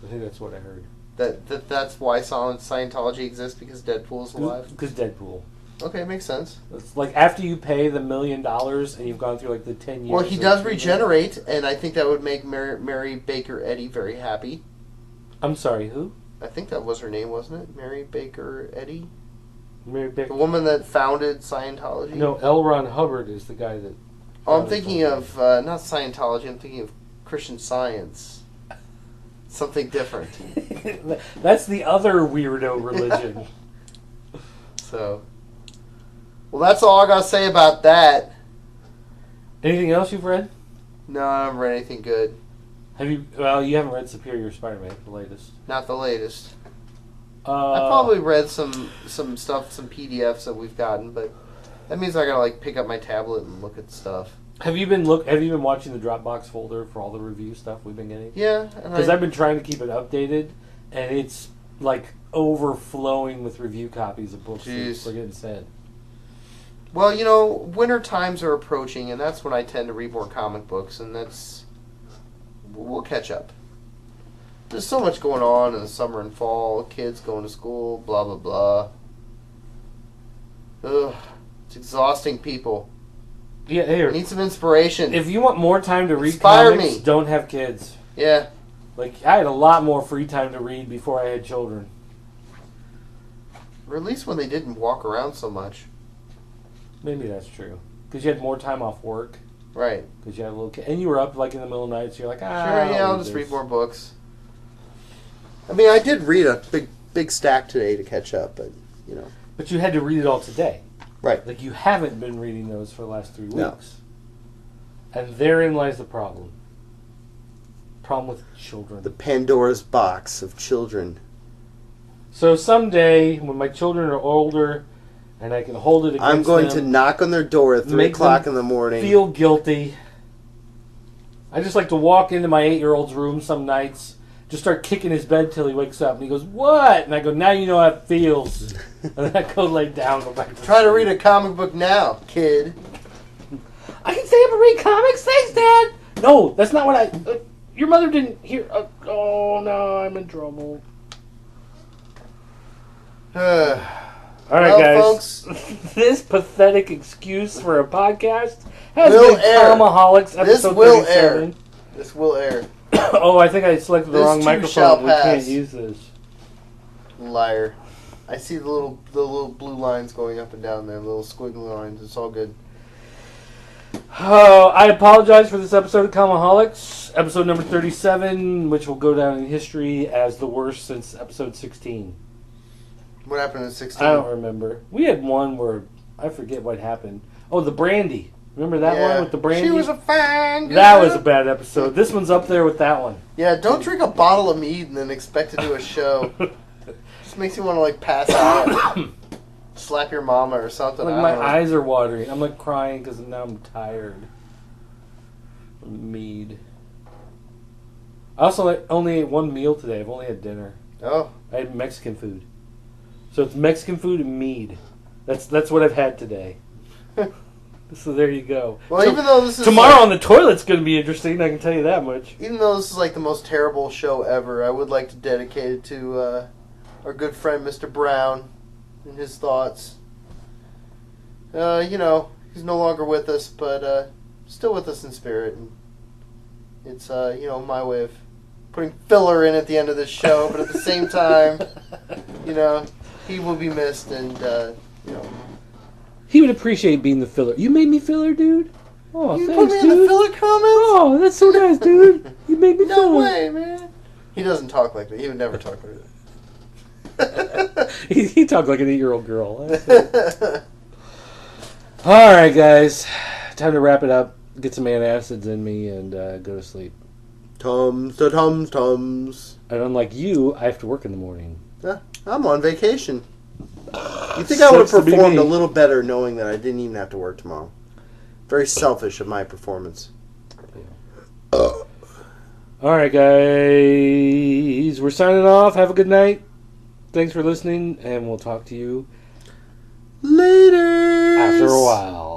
I think that's what I heard.
That's why Scientology exists, because Deadpool's alive?
Because Deadpool.
Okay, makes sense.
It's like after you pay the $1 million and you've gone through like the 10 years.
Well, he does regenerate, and I think that would make Mary Baker Eddy very happy.
I'm sorry, who?
I think that was her name, wasn't it? Mary Baker Eddy?
Mary Baker.
The woman that founded Scientology?
No, L. Ron Hubbard is the guy that...
Oh, I'm thinking of, not Scientology, I'm thinking of Christian Science. Something different.
That's the other weirdo religion.
So... Well, that's all I got to say about that.
Anything else you've read?
No, I haven't read anything good.
Have you? Well, you haven't read Superior Spider-Man, the latest.
Not the latest. I probably read some stuff, some PDFs that we've gotten, but that means I gotta like pick up my tablet and look at stuff.
Have you been watching the Dropbox folder for all the review stuff we've been getting?
Yeah,
because I've been trying to keep it updated, and it's like overflowing with review copies of books that we're getting sent.
Well, you know, winter times are approaching, and that's when I tend to read more comic books, and we'll catch up. There's so much going on in the summer and fall, kids going to school, blah, blah, blah. Ugh, it's exhausting, people.
Yeah, here.
I need some inspiration.
If you want more time to read
Inspire
comics,
me.
Don't have kids.
Yeah.
Like, I had a lot more free time to read before I had children.
Or at least when they didn't walk around so much.
Maybe that's true. Because you had more time off work.
Right.
Because you had a little kid. And you were up like in the middle of the night, so you're like,
sure, yeah, I'll just read more books. I mean, I did read a big stack today to catch up, but, you know.
But you had to read it all today.
Right.
Like, you haven't been reading those for the last 3 weeks. No. And therein lies the problem. Problem with children.
The Pandora's box of children.
So someday, when my children are older, and I can hold it against them...
I'm going to knock on their door at 3 o'clock in the morning.
Feel guilty. I just like to walk into my 8-year-old's room some nights, just start kicking his bed till he wakes up, and he goes, "What?" And I go, "Now you know how it feels." And then I go lay down, go back to
Try to read a comic book now, kid.
I can stay up and read comics? Thanks, Dad! No, that's not what I... your mother didn't hear... oh, no, I'm in trouble. All right, guys.
Folks,
this pathetic excuse for a podcast has
been
Comiholics episode 37.
This will air.
Oh, I think I selected the wrong microphone. We can't use this.
Liar. I see the little blue lines going up and down there, little squiggly lines. It's all good.
Oh, I apologize for this episode of Comiholics, episode number 37, which will go down in history as the worst since episode 16.
What happened in 16?
I don't remember. We had one where I forget what happened. Oh, the brandy. Remember that one with the brandy?
She was a fine girl.
That was a bad episode. This one's up there with that one.
Yeah, don't drink a bottle of mead and then expect to do a show. Just makes you want to like pass out, slap your mama or something.
Like my eyes are watering. I'm like crying because now I'm tired. Mead. I also only ate one meal today. I've only had dinner.
Oh,
I had Mexican food. So it's Mexican food and mead. That's what I've had today. So there you go.
Well, so, even though this is
tomorrow on the toilet's going to be interesting, I can tell you that much.
Even though this is like the most terrible show ever, I would like to dedicate it to our good friend Mr. Brown and his thoughts. You know, he's no longer with us, but still with us in spirit. And it's you know, my way of putting filler in at the end of this show, but at the same time, you know, he will be missed, and you know.
He would appreciate being the filler. You made me filler, dude. Oh,
you
thanks,
put me
dude.
in the filler comments?
Oh, that's so nice, dude. You made me filler.
No way, man. He doesn't talk like that. He would never talk like that.
he talked like an 8-year-old girl. All right, guys. Time to wrap it up. Get some antacids in me and go to sleep.
Tums.
And unlike you, I have to work in the morning.
I'm on vacation. You think I would have performed a little better knowing that I didn't even have to work tomorrow? Very selfish of my performance.
Yeah. All right, guys. We're signing off. Have a good night. Thanks for listening, and we'll talk to you
later.
After a while.